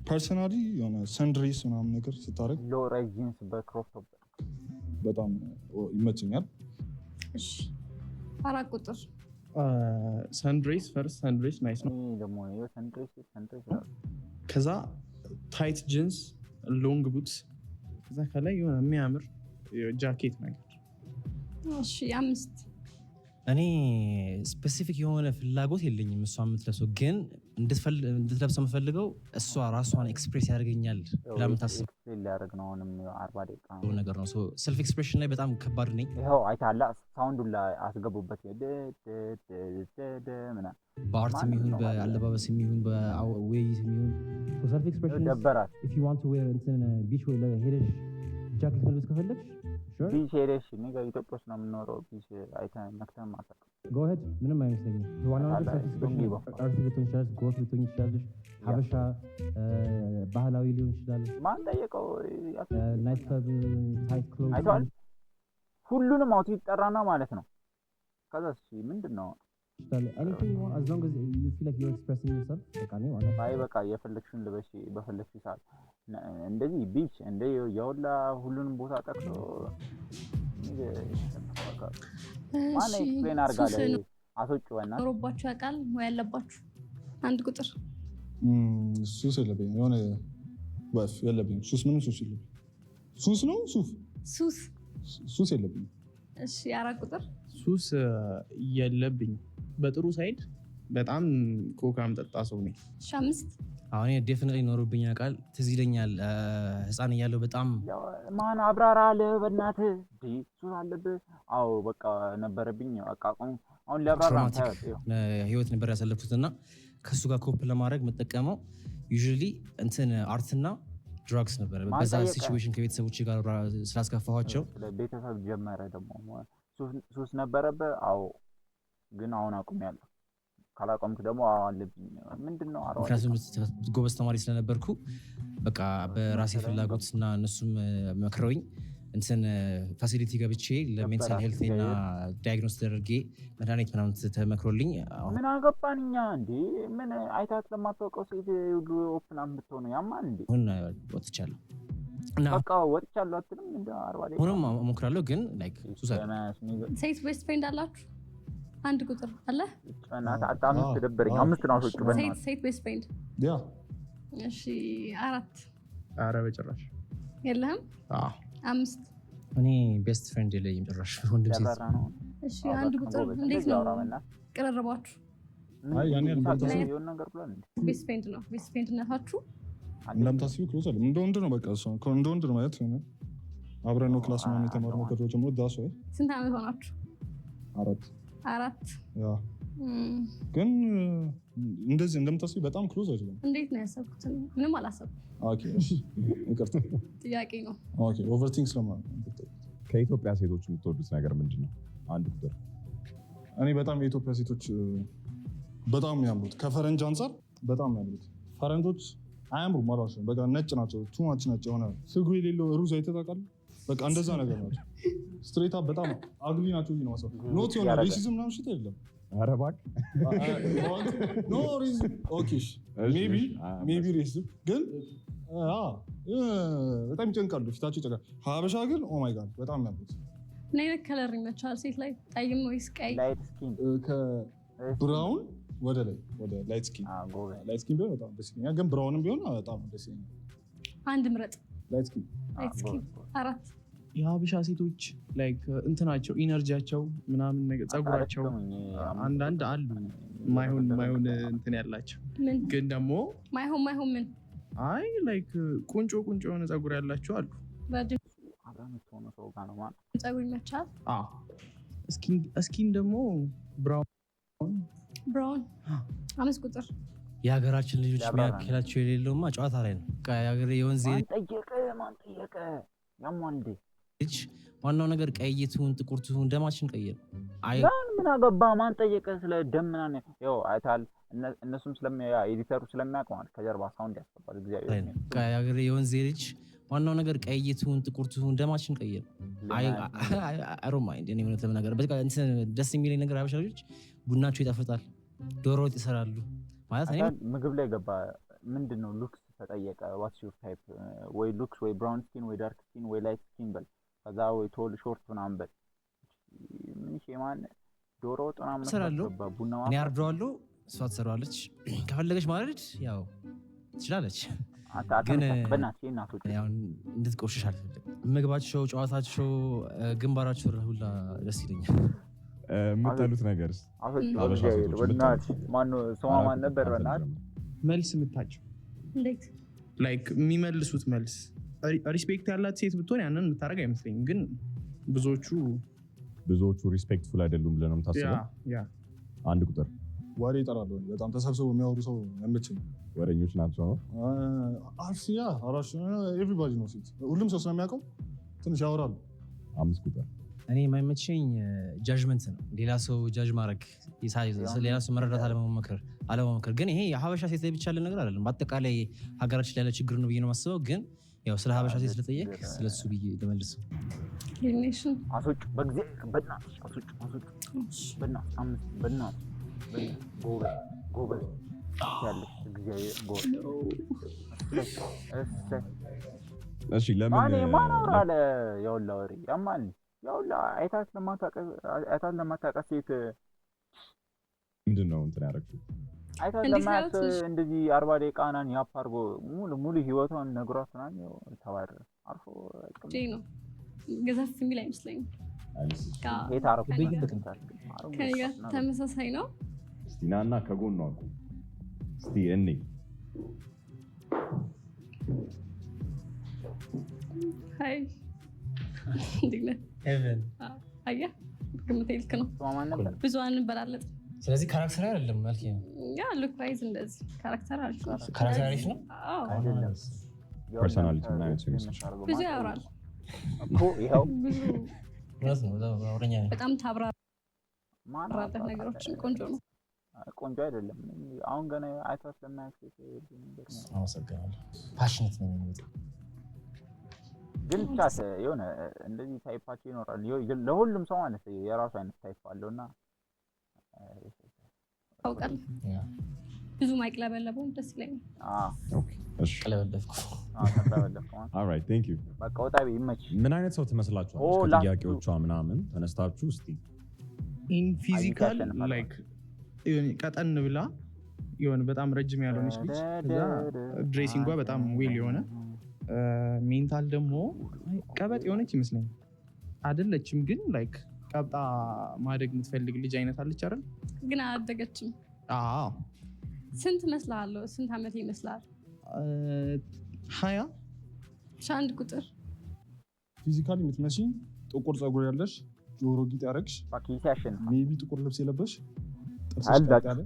ፐርሰናሊ የሆነ ሰንድሬስ ምናምን ነገር ስታደርግ ሎ ራይዝ ጂንስ በክሮፕ ቶፕ በጣም ይመቸኛል። እሺ 4 ቁጥር ሰንድሬስ ፈርስት ሰንድሬስ ናይስ ነው። ደግሞ ሰንድሬስ ከዛ ታይት ጂንስ ሎንግ ቡትስ፣ ከዛ ከላይ የሆነ የሚያምር ጃኬት ነገር። እሺ 5 እኔ ስፔሲፊክ የሆነ ፍላጎት የለኝም እሷ የምትለብሰው፣ ግን እንድትለብሰው የምፈልገው እሷ ራሷን ኤክስፕሬስ ያደርገኛል ብላ የምታስብ ነገር ነው። ሰልፍ ኤክስፕሬሽን ላይ በጣም ከባድ ነኝ። ይኸው አይታላ ሳውንዱን ላይ አስገቡበት። በአርት የሚሆን በአለባበስ የሚሆን በዌይት የሚሆን ሰልፍ ኤክስፕሬሽን ደበራት። ኢፍ ዩ ዋንት ቱ ዌር እንትን ቢች ወይ ሄደሽ ጃኬት መልበስ ከፈለግሽ ቢች ሄደሽ ኢትዮጵያ ውስጥ ነው የምኖረው። ቢች አይተህ ነክተህ ማታ ጎ ሄድ፣ ምንም አይመስለኝም። ዋናው ነገር ሰልፍ ኤክስፕሬሽን አርት ልትሆን ይችላል፣ ጎት ልትሆን ይችላል፣ ሀበሻ ባህላዊ ሊሆን ይችላል። ማን ጠየቀው? ናይት ክለብ ታይት ክሎዝ አይተዋል። ሁሉንም አውት ይጠራና ማለት ነው። ከዛ ምንድን ነው anything as long as you feel like you're expressing yourself በቃ የፈለግሽውን ልበሽ በፈለግሽ ሰዓት። እንደዚህ ቢች እንደ የሁላ ሁሉንም ቦታ ጠቅሶ ማን ኤክስፕሌን አድርጋለ አስወጭወና ኖሮባችሁ ያውቃል ወይ ያለባችሁ? 1 ቁጥር ሱስ የለብኝም። የሆነ ወፍ የለብኝም። ሱስ ምንም ሱስ የለብኝም። ሱስ ነው ሱስ የለብኝም። እሺ 4 ቁጥር ሱስ የለብኝ በጥሩ ሳይድ በጣም ኮካም ጠጣ ሰው ነኝ። 5 አሁን ዴፊኒትሊ ኖሮብኝ ያውቃል። ትዝ ይለኛል ህፃን እያለሁ በጣም ማን አብራራ አለ በእናትህ ሱስ አለብህ? አዎ በቃ ነበረብኝ። አቃቆም አሁን ሊያብራራ ህይወት ነበር ያሳለፍኩትና ከሱ ጋር ኮፕ ለማድረግ የምጠቀመው ዩዥዋሊ እንትን አርትና ድራግስ ነበር። በዛ ሲቹዌሽን ከቤተሰቦቼ ጋር ስላስከፋኋቸው ቤተሰብ ጀመረ። ደግሞ ሱስ ነበረብህ? አዎ ግን አሁን አቁሜያለሁ። ካላቆምክ ደግሞ አለብኝ። ምንድነው? ምክንያቱም ጎበዝ ተማሪ ስለነበርኩ በቃ በራሴ ፍላጎት እና እነሱም መክረውኝ እንትን ፋሲሊቲ ገብቼ ለሜንታል ሄልት እና ዳያግኖስ ተደርጌ መድኃኒት ምናምን ተመክሮልኝ ምን አገባን እኛ እንዴ? ምን አይታት ለማታውቀው ሴት ሁሉ ኦፕን አምጥቶ ነው ያማን እንዴ? አሁን ወጥቻለሁ እና በቃ ወጥቻለሁ አትልም እንደ 40 ላይ ሁሉም እሞክራለሁ ግን ላይክ ሱሳ ሴት ቤስት ፍሬንድ አላችሁ? 1 ቁጥር አለ? እናት አጣምስ ተደበረኝ። 5 ነው አስወጡ በእናትህ። ሴት ቤስት ፍሬንድ ያ እሺ 4 ኧረ በጭራሽ የለህም? 5 እኔ ቤስት ፍሬንድ የለኝም ጭራሽ ወንድም ሴት። እሺ 1 ቁጥር እንዴት ነው ቅርርባችሁ? አይ ያኔ የሆነ ነገር ብሏል እንዴ? ቤስት ፍሬንድ ነው። ቤስት ፍሬንድነታችሁ እንደምታስቢው ክሎዝ አይደለም። እንደ ወንድ ነው በቃ እሱ እንደ ወንድ ነው ማለት ነው። አብረን ነው ክላስ ምናምን የተማርነው ከድሮ ጀምሮ ዳስ ወይ። ስንት ዓመት ሆናችሁ? 4 ያ ግን እንደዚህ እንደምታስቢው በጣም ክሎዝ አይደለም። እንዴት ነው ያሰብኩት? ምንም አላሰብኩም። ኦኬ እሺ ይቅርታ ጥያቄ ነው። ኦኬ ኦቨርቲንክ ስለማለት ከኢትዮጵያ ሴቶች የምትወዱት ነገር ምንድን ነው? 1 ቁጥር። እኔ በጣም የኢትዮጵያ ሴቶች በጣም የሚያምሩት ከፈረንጅ አንጻር በጣም የሚያምሩት ፈረንጆች አያምሩም ማለት ነው። በቃ ነጭ ናቸው። ቱማች ነጭ የሆነ ስጉ የሌለው ሩዝ አይተታቃል። በቃ እንደዛ ነገር ናቸው። ስትሬት አፕ በጣም አግሊ ናቸው ነው ማለት ነው። ኖት የሆነ ሬሲዝም ምናምን ሽታ የለም። ኧረ እባክህ ኖ ሬሲዝም ኦኬ ሜቢ ሬሲዝም ግን በጣም ይጨንቃሉ። ፊታቸው ይጨንቃል። ሀበሻ ግን ኦ ማይ ጋድ በጣም የሚያምሩት። ምን አይነት ከለር ይመቻል ሴት ላይ? ጠይም ወይስ ቀይ? ላይት ስኪን ከብራውን ወደ ላይት ስኪን ቢሆን በጣም ደስ ይለኛል። ግን ብራውንም ቢሆን በጣም ደስ ይለኛል። 1 ምረጥ። ላይት ስኪን 4 የሀበሻ ሴቶች ላይክ እንትናቸው ኢነርጂያቸው ምናምን ነገር ጸጉራቸው አንዳንድ አሉ ማይሆን እንትን ያላቸው ግን ደግሞ ማይሆን ምን አይ ላይክ ቁንጮ የሆነ ጸጉር ያላቸው አሉ። ጸጉር ይመቻል። እስኪን ደግሞ ብራውን 5 ቁጥር። የሀገራችን ልጆች የሚያክላቸው የሌለውማ ጨዋታ ላይ ነው። የሀገር የወንዝ ማን ጠየቀ ያሟል እንዴ? ልጅ ዋናው ነገር ቀይ ትሁን ጥቁር ትሁን ደማችን ቀይ ነው። አይ ምን አገባ? ማን ጠየቀ ስለ ደም ምናምን? ያው አይታል እነሱም ኤዲተሩ ስለሚያውቅ ማለት ከጀርባ ሳውንድ ያስገባል። እግዚአብሔር ነው። የሀገር የወንዝ ልጅ ዋናው ነገር ቀይ ትሁን ጥቁር ትሁን ደማችን ቀይ ነው። አይ አሮማ እንዴ ነው ማለት ነገር በቃ እንትን ደስ የሚለኝ ነገር ሀበሻ ልጆች ቡናቸው ይጣፍጣል፣ ዶሮ ወጥ ይሰራሉ ማለት እኔ ምግብ ላይ ገባ። ምንድነው ሉክስ ተጠየቀ። ዋትስ ዩር ታይፕ? ወይ ሉክስ ወይ ብራውን ስኪን ወይ ዳርክ ስኪን ወይ ላይት ስኪን በል። ከዛ ወይ ቶል ሾርት ምናምን በል። ምን ሼማን ዶሮ ወጥ ምናምን እሰራለሁ። እኔ አርደዋለሁ፣ እሷ ትሰራዋለች። ከፈለገች ማረድ ያው ትችላለች። ግን በእናትህ እናቶች ያው እንድትቆሽሽ አልፈልግም። ምግባቸው፣ ጨዋታቸው፣ ግንባራቸው ሁላ ደስ ይለኛል። የምጠሉት ነገርስ? በእናትህ ማነው ስሟ ማን ነበር? በእናትህ መልስ የምታቸው እንዴት ላይክ የሚመልሱት መልስ ሪስፔክት ያላት ሴት ብትሆን ያንን የምታደርግ አይመስለኝም። ግን ብዙዎቹ ሪስፔክትፉል አይደሉም ብለህ ነው የምታስበው? 1 ቁጥር። ወሬ ይጠራሉ። በጣም ተሰብስበው የሚያወሩ ሰው አይመቸኝም። ወሬኞች ናቸው ነው አርሲያ አራሽ ኤቭሪባዲ ነው ሴት ሁሉም ሰው ስለሚያውቀው ትንሽ ያወራሉ። 5 ቁጥር። እኔ የማይመቸኝ ጃጅመንት ነው። ሌላ ሰው ጃጅ ማድረግ፣ ሌላ ሰው መረዳት አለመሞከር። ግን ይሄ የሀበሻ ሴት ላይ ብቻ ያለ ነገር አይደለም። በአጠቃላይ ሀገራችን ላይ ያለ ችግር ነው ብዬ ነው የማስበው። ግን ያው ስለ ሀበሻ ሴት ስለጠየቅ ስለሱ ብዬ ልመልስ። አሶጭ በጊዜ በእናትሽ አሶጭ በእናትሽ 5 በእናትሽ ጎበዝ ያለሽ እግዚአብሔር ጎበዝ። እሺ ለምን ማን አውራለ? ያውላ ወሬ ያማል። ያውላ አይታት ለማታውቃት ሴት ምንድን ነው እንትን ያደረግሽው? አይታት ለማያት እንደዚህ 40 ደቂቃ ናን ያፓርጎ ሙሉ ህይወቷን ነግሯት ናን ተባረረ። አርፎ ነው ገዘፍ የሚል አይመስለኝም። ከእኔ ጋር ተመሳሳይ ነው። እስቲ ናና ከጎን ነው አቁ እስቲ እኔ ሃይ ኤቨን አያ ግምቴ ልክ ነው። ብዙ አንበላለጥ። ስለዚህ ካራክተር አይደለም ማለት ነው። ያ ሉክ ዋይዝ እንደዚህ ካራክተር አሪፍ ነው። ካራክተር አሪፍ ነው አይደለም። ፐርሰናሊቲ ምን አይነት ይመስልሻል? ብዙ ያወራል እኮ ይኸው ማለት ነው። በጣም ታብራራ ነገሮችን ቆንጆ ነው። ቆንጆ አይደለም። አሁን ገና አይቷት ለማያውቅ ነገር ነው። አመሰግናለሁ። ፓሽኔት ነው የሚሉት ግን ቻት የሆነ እንደዚህ ታይፓቸው ይኖራል። ለሁሉም ሰው ማለት የራሱ አይነት ታይፕ አለውና አውቃለሁ። ብዙ ማይቅለበለበው ደስ ይለኛል። ኦኬ እሺ ቀለበለፍኩ። ተቀበለፍኩ። ኦልራይት ቴንክ ዩ። በቃ ወጣቢ ይመች። ምን አይነት ሰው ትመስላችኋለች? ከጥያቄዎቿ ምናምን ተነስታችሁ እስቲ ኢን ፊዚካል ላይክ ቀጠን ብላ የሆነ በጣም ረጅም ያልሆነች ልጅ እዛ ድሬሲንጓ በጣም ዌል የሆነ ሜንታል ደግሞ ቀበጥ የሆነች ይመስለኛል። አይደለችም ግን ላይክ ቀብጣ ማደግ የምትፈልግ ልጅ አይነት አለች አይደል? ግን አላደገችም። አዎ ስንት መስላለሁ? ስንት ዓመት ይመስላል? 20 አንድ ቁጥር ፊዚካሊ የምትመስኝ ጥቁር ፀጉር ያለሽ ጆሮ ጌጥ ያደረግሽ ፓኬጅ ያሸንፋል። ሜቢ ጥቁር ልብስ የለበሽ ጥርስሽ ቀጥ ያለ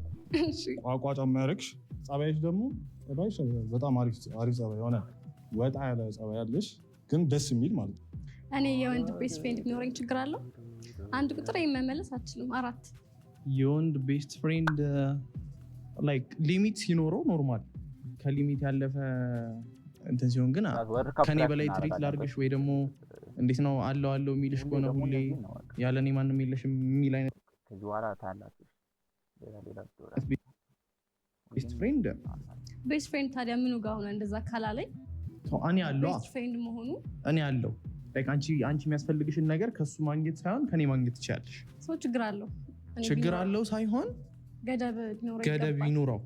ቋቋ ጫማ ያደረግሽ ጸባይሽ ደግሞ ጸባይሽ በጣም አሪፍ ጸባይ የሆነ ወጣ ያለ ጸባይ ያለሽ ግን ደስ የሚል ማለት ነው። እኔ የወንድ ቤስት ፍሬንድ ቢኖረኝ ችግር አለው? አንድ ቁጥር መመለስ አልችልም። 4 የወንድ ቤስት ፍሬንድ ላይክ ሊሚት ሲኖረው ኖርማል፣ ከሊሚት ያለፈ እንትን ሲሆን ግን ከኔ በላይ ትሪት ላርግሽ ወይ ደግሞ እንዴት ነው አለው የሚልሽ ከሆነ ሁሌ ያለኔ ማንም የለሽም የሚል አይነት ከዚህ በኋላ ታላችሁ ሌላ ቤስት ፍሬንድ ታዲያ ምኑ ጋር ሆነ እንደዛ ካላለኝ እኔ አለው ቤስት ፍሬንድ መሆኑ እኔ አለው ላይክ አንቺ የሚያስፈልግሽን ነገር ከሱ ማግኘት ሳይሆን ከኔ ማግኘት ትችያለሽ። ሰው ችግር አለው ሳይሆን ገደብ ይኖረው።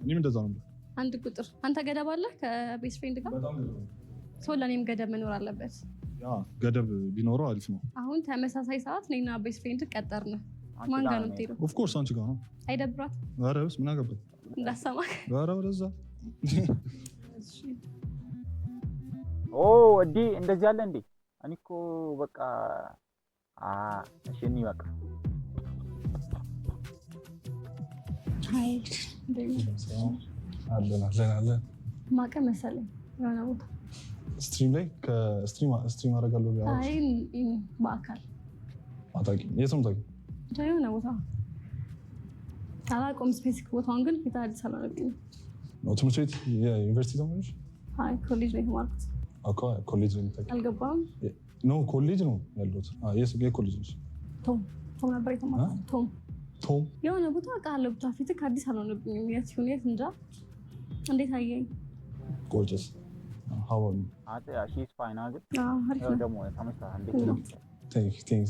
እኔም እንደዛ ነው። አንድ ቁጥር አንተ ገደብ አለ ከቤስት ፍሬንድ ጋር ሰው ለኔም ገደብ መኖር አለበት። ያ ገደብ ቢኖረው አሪፍ ነው። አሁን ተመሳሳይ ሰዓት ነኝና ቤስት ፍሬንድ ቀጠርን። ማን ጋር ነው የምትሄደው? ኦፍ ኮርስ አንቺ ጋር ነው። አይደብራት? ኧረ በስ ምን አገባኝ እንዳሰማክ። ኧረ ወደዛ እዲ እንደዚህ አለ እንዴ? እኔ እኮ በቃ እሺ እኔ በቃ አይ አለ ማቀ መሰለኝ የሆነ ቦታ ስትሪም ላይ ከስትሪም አደርጋለሁ። አይ በአካል አታውቂም? የት ነው የምታውቂው? የሆነ ቦታ አላውቀውም ስፔሲፊክ ቦታውን ግን ፊት አዲስ አላውቅም። ትምህርት ቤት የዩኒቨርሲቲ ተማሪዎች? አይ ኮሌጅ ነው የተማርኩት። ኮሌጅ ነው የምታውቂው? አልገባም። ኖ ኮሌጅ ነው ያለሁት። የኮሌጅ ነው። ቶም ነበር የተማርኩት። ቶም የሆነ ቦታ ቃለው ብቻ ፊት ከአዲስ አልሆነብኝም። የት ይሁን የት እንጃ። እንዴት አየኝ? ጎርጀስ ሀዋል ሺስ ፋይና ግን ደግሞ ተመሳሳይ እንዴት ነው?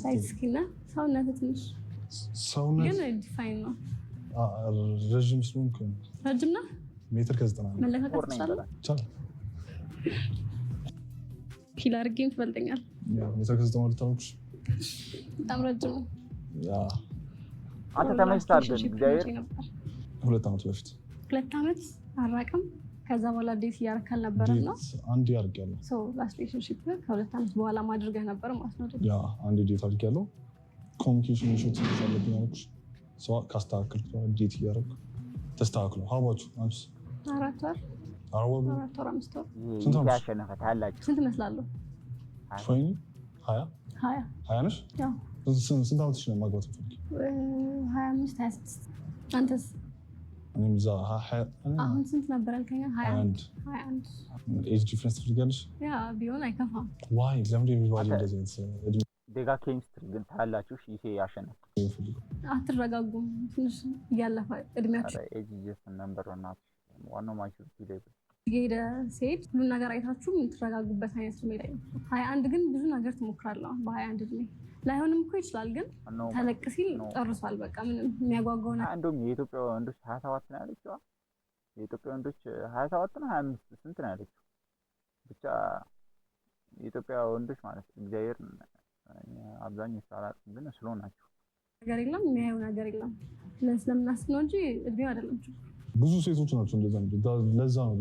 ሳይስኪና ሰውነት ትንሽ ሰውነት ግን ዲፋይን ነው። ረጅም ስለሆንኩ ረጅም ነው። ሜትር ከ90 መለካከት ይቻላል። ኪሎ አድርጌም ትበልጠኛል። ሜትር ከ90 ልታውቅሽ በጣም ረጅም ነው። አንተ ተመችቷል ግን እግዚአብሔር 2 ዓመት በፊት 2 ዓመት አራቀም። ከዛ በኋላ ዴት እያደረካል ነበርና አንድ ያርጋለሁ ሶ ላስት ሪሌሽንሺፕ ከ2 ዓመት በኋላ ማድረግህ ነበር ማለት ነው። ያ አንድ ዴት አድርጋለሁ። ኮሚኒኬሽን ኢሹት ያለብኝ አልኩሽ። ሶ ካስተካከልኩ ዴት እያደረኩ ተስተካክሎ ሀባቹ አንቺ 4 ወር 5 ወር ስንት ነው ያሸነፈት አላችሁ? ስንት መስላለሁ? 20 ነሽ? ያው ስንት ዓመትሽ ነው ማግባት ፈልጊ? 25 26 አንተስ? እኔም እዛ አሁን ስንት ነበር ያልከኝ? 21 ኤጅ ዲፍረንስ ትፈልጊያለሽ? ያ ቢሆን አይከፋም። ዋይ ለምን የሚባል እንደዚህ አይነት ዴጋ ኬሚስትሪ ግን ታላችሁ ይሄ ያሸነፈ አትረጋጉም? ትንሽ እያለፈ እድሜያችሁ ኤጅ ጀስት ነምበር ናት። ዋናው ማቹሪቲ ሌቭል ሄደ ሴት ሁሉ ነገር አይታችሁ የምትረጋጉበት አይነት እድሜ ላይ ነው። 21 ግን ብዙ ነገር ትሞክራለህ። በ21 እድሜ ላይሆንም እኮ ይችላል፣ ግን ተለቅ ሲል ጨርሷል። በቃ ምንም የሚያጓጓው ነገር እንደውም የኢትዮጵያ ወንዶች 27 ነው ያለችው። የኢትዮጵያ ወንዶች 27 ነው 25 ስንት ነው ያለችው? ብቻ የኢትዮጵያ ወንዶች ማለት እግዚአብሔር አብዛኛው ሰዓት ግን ስሎ ናቸው። ነገር የለም የሚያየው ነገር የለም ስለምናስብ ነው እንጂ እድሜው አይደለም። ብዙ ሴቶች ናቸው እንደዛ ለዛ ነው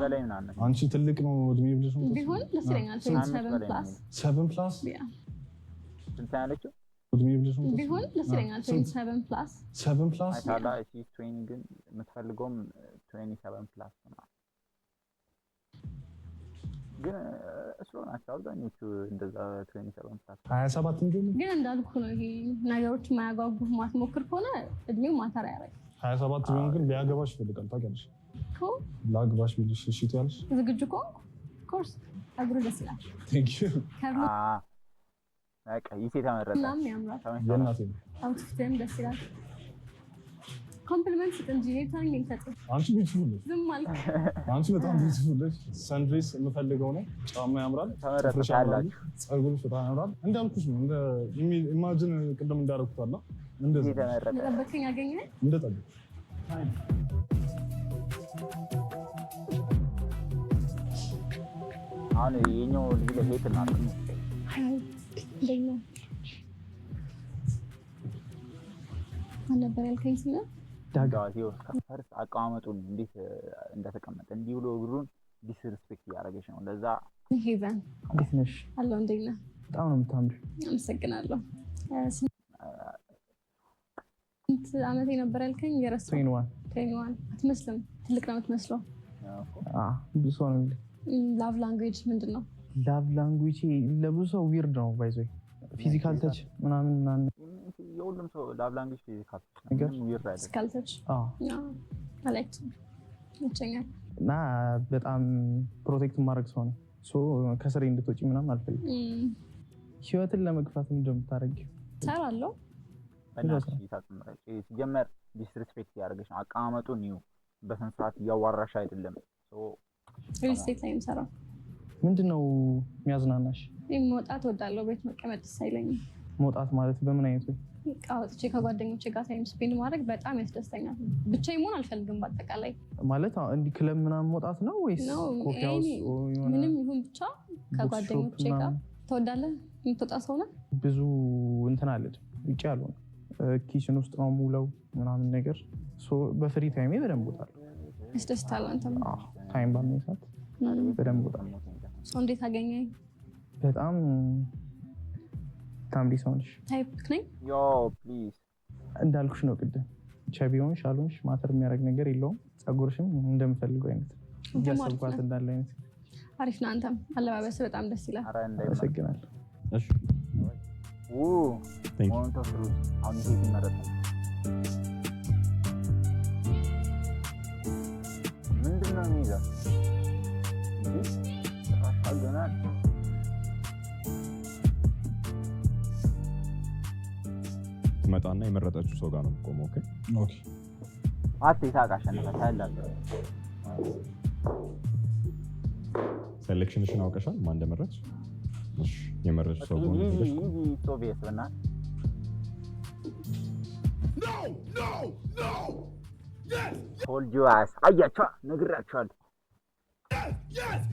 በላይ ምናምን። አንቺ ትልቅ ነው እድሜ ብለሽ ነው ቢሆን ደስ ይለኛል። 7 ፕላስ ስንት ያለችው እድሜ ብለሽ ነው ቢሆን ደስ ይለኛል። 7 ፕላስ አይታላ እሺ 20 ግን የምትፈልገውም 27 ፕላስ ነው። ግን ስሎ ናቸው አብዛኞቹ እንደዛ 27 ፕላስ 27 እንዴት ነው ግን እንዳልኩ ነው። ይሄ ነገሮች ማያጓጉ ማትሞክር ከሆነ እድሜው ማተር ያደርጋል። 27 ቢሆን ግን ሊያገባሽ ይፈልጋል ታውቂያለሽ። ላግባሽ ቢልሽ እሺ ትያለሽ? ዝግጁ ከሆንኩ ኮርስ አብሮ ደስ ይላል። ቴንክ ዩ በቃ ይሴ ተመረጠ ምናምን ያምራል። የእናቴ አውትፊትም ደስ ይላል። ኮምፕሊመንት ስጥ እንጂ ታሪክ ነው የምትሰጠው። አንቺ ቢዩቲፉል ነሽ። ዝም ማለት አንቺ በጣም ቢዩቲፉል ነሽ። ሰንድሬስ የምፈልገው ነው። ጫማ ያምራል፣ ተመረጠ ያላችሁ ጸጉርሽ በጣም ያምራል። እንዳልኩሽ ነው እንደ ኢማጂን ቅድም እንዳደረኩት አላ እንደዚህ ተመረጠ ለበከኝ ያገኘ እንደጠብቅ አሁን የኛው ልጅ ለሄት እና እንደኛ ነበር ያልከኝ ስለ ዳጋቲው ፈርስ አቋማመጡን እንዴት እንደተቀመጠ እንዲህ ብሎ እግሩን ዲስሪስፔክት ያደረገሽ ነው። ለዛ ሄቨን እንዴት ነሽ? አለው እንደኛ በጣም ነው የምታምሪው። አመሰግናለሁ። ስንት ዓመት ነበር ያልከኝ? የረሳው 21 አትመስልም። ትልቅ ነው የምትመስለው። ብዙ ሰው ነው የሚለው። ላቭ ላንጉዌጅ ምንድን ነው? ላቭ ላንጉዌጅ ለብዙ ሰው ዊርድ ነው። ባይዞ ፊዚካል ተች ምናምን የሁሉም ሰው ላቭ ላንጉዌጅ ፊዚካል ነገር ፊዚካል ተች አላይክ ይቸኛል እና በጣም ፕሮቴክት ማድረግ ሰው ነው። ከስሬ እንድትወጪ ምናምን አልፈልግም። ህይወትን ለመግፋት እንደምታደርጊው ሰራለሁ። ሲጀመር ዲስሪስፔክት ያደርገሽ ነው። አቀማመጡ ነው በስነ ስርዓት እያዋራሽ አይደለም። ሪል ስቴት ላይ የምሰራው ምንድነው የሚያዝናናሽ? መውጣት እወዳለሁ። ቤት መቀመጥ ደስ አይለኝም። መውጣት ማለት በምን አይነት ወይ? ወጥቼ ከጓደኞቼ ጋር ታይም ስፔንድ ማድረግ በጣም ያስደስተኛል። ብቻዬን መሆን አልፈልግም። በአጠቃላይ ማለት እንዲህ ክለብ ምናምን መውጣት ነው ወይስ ኮፊ ሃውስ? ምንም ይሁን ብቻ ከጓደኞቼ ጋር። ትወዳለህ? የምትወጣ ሰው ነህ? ብዙ እንትን አለች ውጭ ያልሆነ ኪችን ውስጥ ነው ሙለው ምናምን ነገር። በፍሪ ታይሜ በደንብ እወጣለሁ። ያስደስታል። አንተም ታይም ባለኝ ሰዓት በደንብ እወጣለሁ። ሰው እንዴት አገኘኝ? በጣም ታምሪ ሰው ነሽ። ታይፕ ነኝ። ዮ ፕሊዝ እንዳልኩሽ ነው ቅድም ቸቢ ሆንሽ አልሆንሽ ማተር የሚያደርግ ነገር የለውም። ጸጉርሽም እንደምፈልገው አይነት እያሰብኳት እንዳለ አይነት አሪፍ ነው። አንተም አለባበስ በጣም ደስ ይላል። አመሰግናለሁ። እሺ ሞንቶ ፍሩት አሁን ይሄ ይመረጣል። ምንድነው የሚይዘው? አልገናል ትመጣና የመረጠችው ሰው ጋር ነው የምትቆመው። ኦኬ አትይታ አቃሸነፈ ታላላለ ሴሌክሽንሽን አውቀሻል ማን እንደመረጥሽ? እሺ የመረጥሽው ሰው ነው እንግዲህ ሶቪየት በና ኖ yes hold you ass አያቻ ነግራችኋለሁ። yes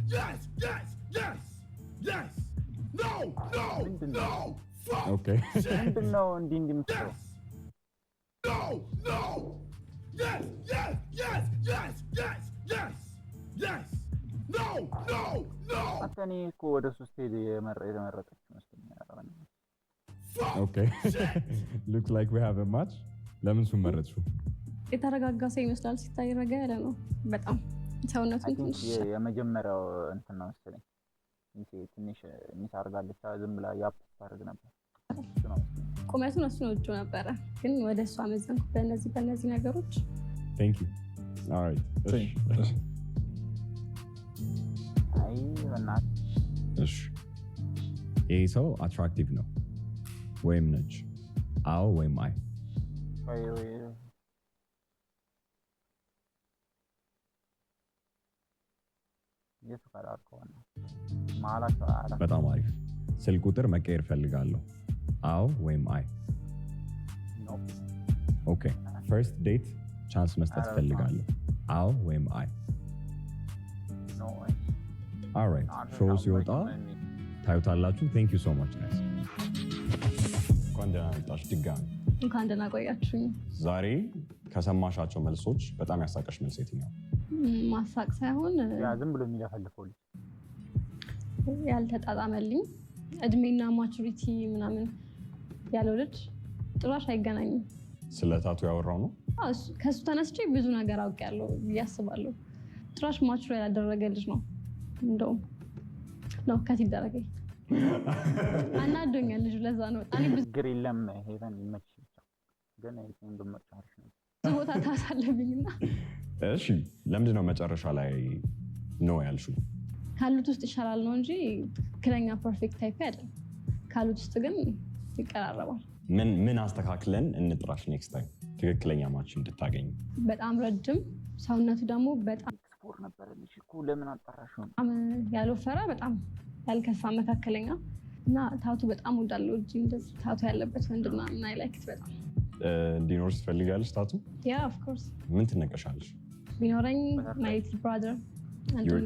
no ኦኬ ምንድነው እንዲህ የምትለው? አተኔ እኮ ወደ ሶስት የተመረጠች መስሎኛል። ኦኬ looks like we have a match። ለምን እሱን መረጥሽው? የተረጋጋ ሰው ይመስላል ሲታይ፣ ረጋ ያለ ነው በጣም ሰውነቱን ትንሽ የመጀመሪያው እንትን ነው መሰለኝ ትንሽ ሚስ አድርጋለች። ዝም ብላ ያፕ ታደርግ ነበር። ቁመቱን እሱ ነው እጁ ነበረ፣ ግን ወደ እሷ አመዘንኩ በእነዚህ ነገሮች። Thank you. All right. አይ በእናት እሺ ይሄ ሰው አትራክቲቭ ነው ወይም ነች? አዎ ወይም አይ? በጣም አሪፍ። ስልክ ቁጥር መቀየር ፈልጋለሁ። አዎ ወይም አይ? ኦኬ ፈርስት ዴት ቻንስ መስጠት ፈልጋለሁ። አዎ ወይም አይ? ኦልራይት ሾው ሲወጣ ታዩታላችሁ። ቴንክ ዩ ሶ ማች ጋይስ። እንኳን ደህና መጣሽ ድጋሚ። እንኳን ደህና ቆያችሁኝ። ዛሬ ከሰማሻቸው መልሶች በጣም ያሳቀሽ መልስ የትኛው? ማሳቅ ሳይሆን ዝም ብሎ የሚለፈልፈው ልጅ ያልተጣጣመልኝ እድሜና ማቹሪቲ ምናምን ያለው ልጅ ጭራሽ አይገናኝም። ስለ ታቱ ያወራው ነው። ከሱ ተነስቼ ብዙ ነገር አውቄያለሁ ብዬ አስባለሁ። ጭራሽ ማቹር ያላደረገ ልጅ ነው። እንደውም ነው ከት ይደረገኝ አናዶኛል ልጁ። ለዛ ነው በጣም ብዙ ችግር የለም። ሄቨን ይመችሽ ብቻ ግን እንደመጨረሻ ነው ብዙ ቦታ ታሳለብኝና። እሺ ለምንድን ነው መጨረሻ ላይ ነው ያልሽው? ካሉት ውስጥ ይሻላል ነው እንጂ ትክክለኛ ፐርፌክት ታይፕ አይደለም። ካሉት ውስጥ ግን ይቀራረባል። ምን አስተካክለን እንጥራሽ ኔክስት ታይም ትክክለኛ ማች እንድታገኝ? በጣም ረጅም ሰውነቱ ደግሞ በጣም ስፖርት ነበር ልጅ እኮ ለምን አጣራሽው? ያልወፈረ በጣም ያልከሳ መካከለኛ እና ታቱ በጣም ወዳለው እጅ እንደዚህ ታቱ ያለበት ወንድና እና ላይክት በጣም እንዲኖር ትፈልጋለሽ ታቱ? ያ ኦፍ ኮርስ። ምን ትነቀሻለሽ? ቢኖረኝ ማይ ሊትል ብራዘር your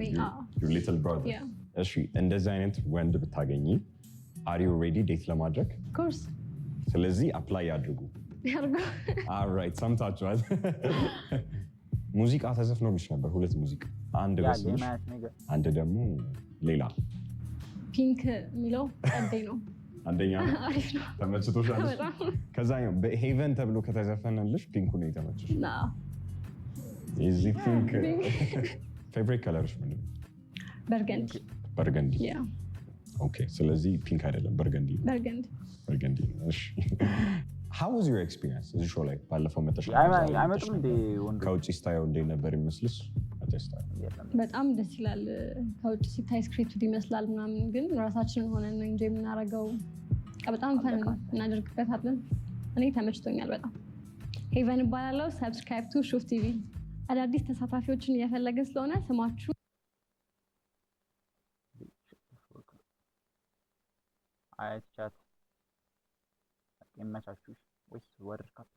little brother. እሺ እንደዚህ አይነት ወንድ ብታገኚ are you ready ዴት ለማድረግ? ኦፍ ኮርስ። ስለዚህ አፕላይ ያድርጉ። ኦልራይት ሰምታችኋል። ሙዚቃ ተዘፍኖልሽ ነበር፣ ሁለት ሙዚቃ፣ አንድ በስምሽ አንድ ደግሞ ሌላ። ፒንክ የሚለው ቀደኝ ነው። አንደኛ አሪፍ ነው፣ ተመችቶሻል? ከዛኛው በሄቨን ተብሎ ከተዘፈነልሽ ፒንኩ ነው የተመቸሽ? እዚህ ፒንክ ፌቨሪት ከለርሽ ምንድን ነው? በርገንዲ። በርገንዲ። ኦኬ ስለዚህ ፒንክ አይደለም በርገንዲ ነው። በርገንዲ ነው። እሺ how was your experience እዚህ ሾው ላይ ባለፈው መተሽ? አይመጡም እንደ ወንድ ከውጭ ስታየው እንደ ነበር ይመስልስ? በጣም ደስ ይላል። ከውጭ ሲታይ ስክሪፕት ይመስላል ምናምን፣ ግን ራሳችንን ሆነን ነው እንጂ የምናደርገው። በጣም ፈን እናደርግበታለን። እኔ ተመችቶኛል በጣም። ሄቨን እባላለሁ። ሰብስክራይብ ቱ ሹፍ ቲቪ። አዳዲስ ተሳታፊዎችን እየፈለግን ስለሆነ ስማችሁ አይቻት የመቻችሁ ወይስ ወርድ ካፕ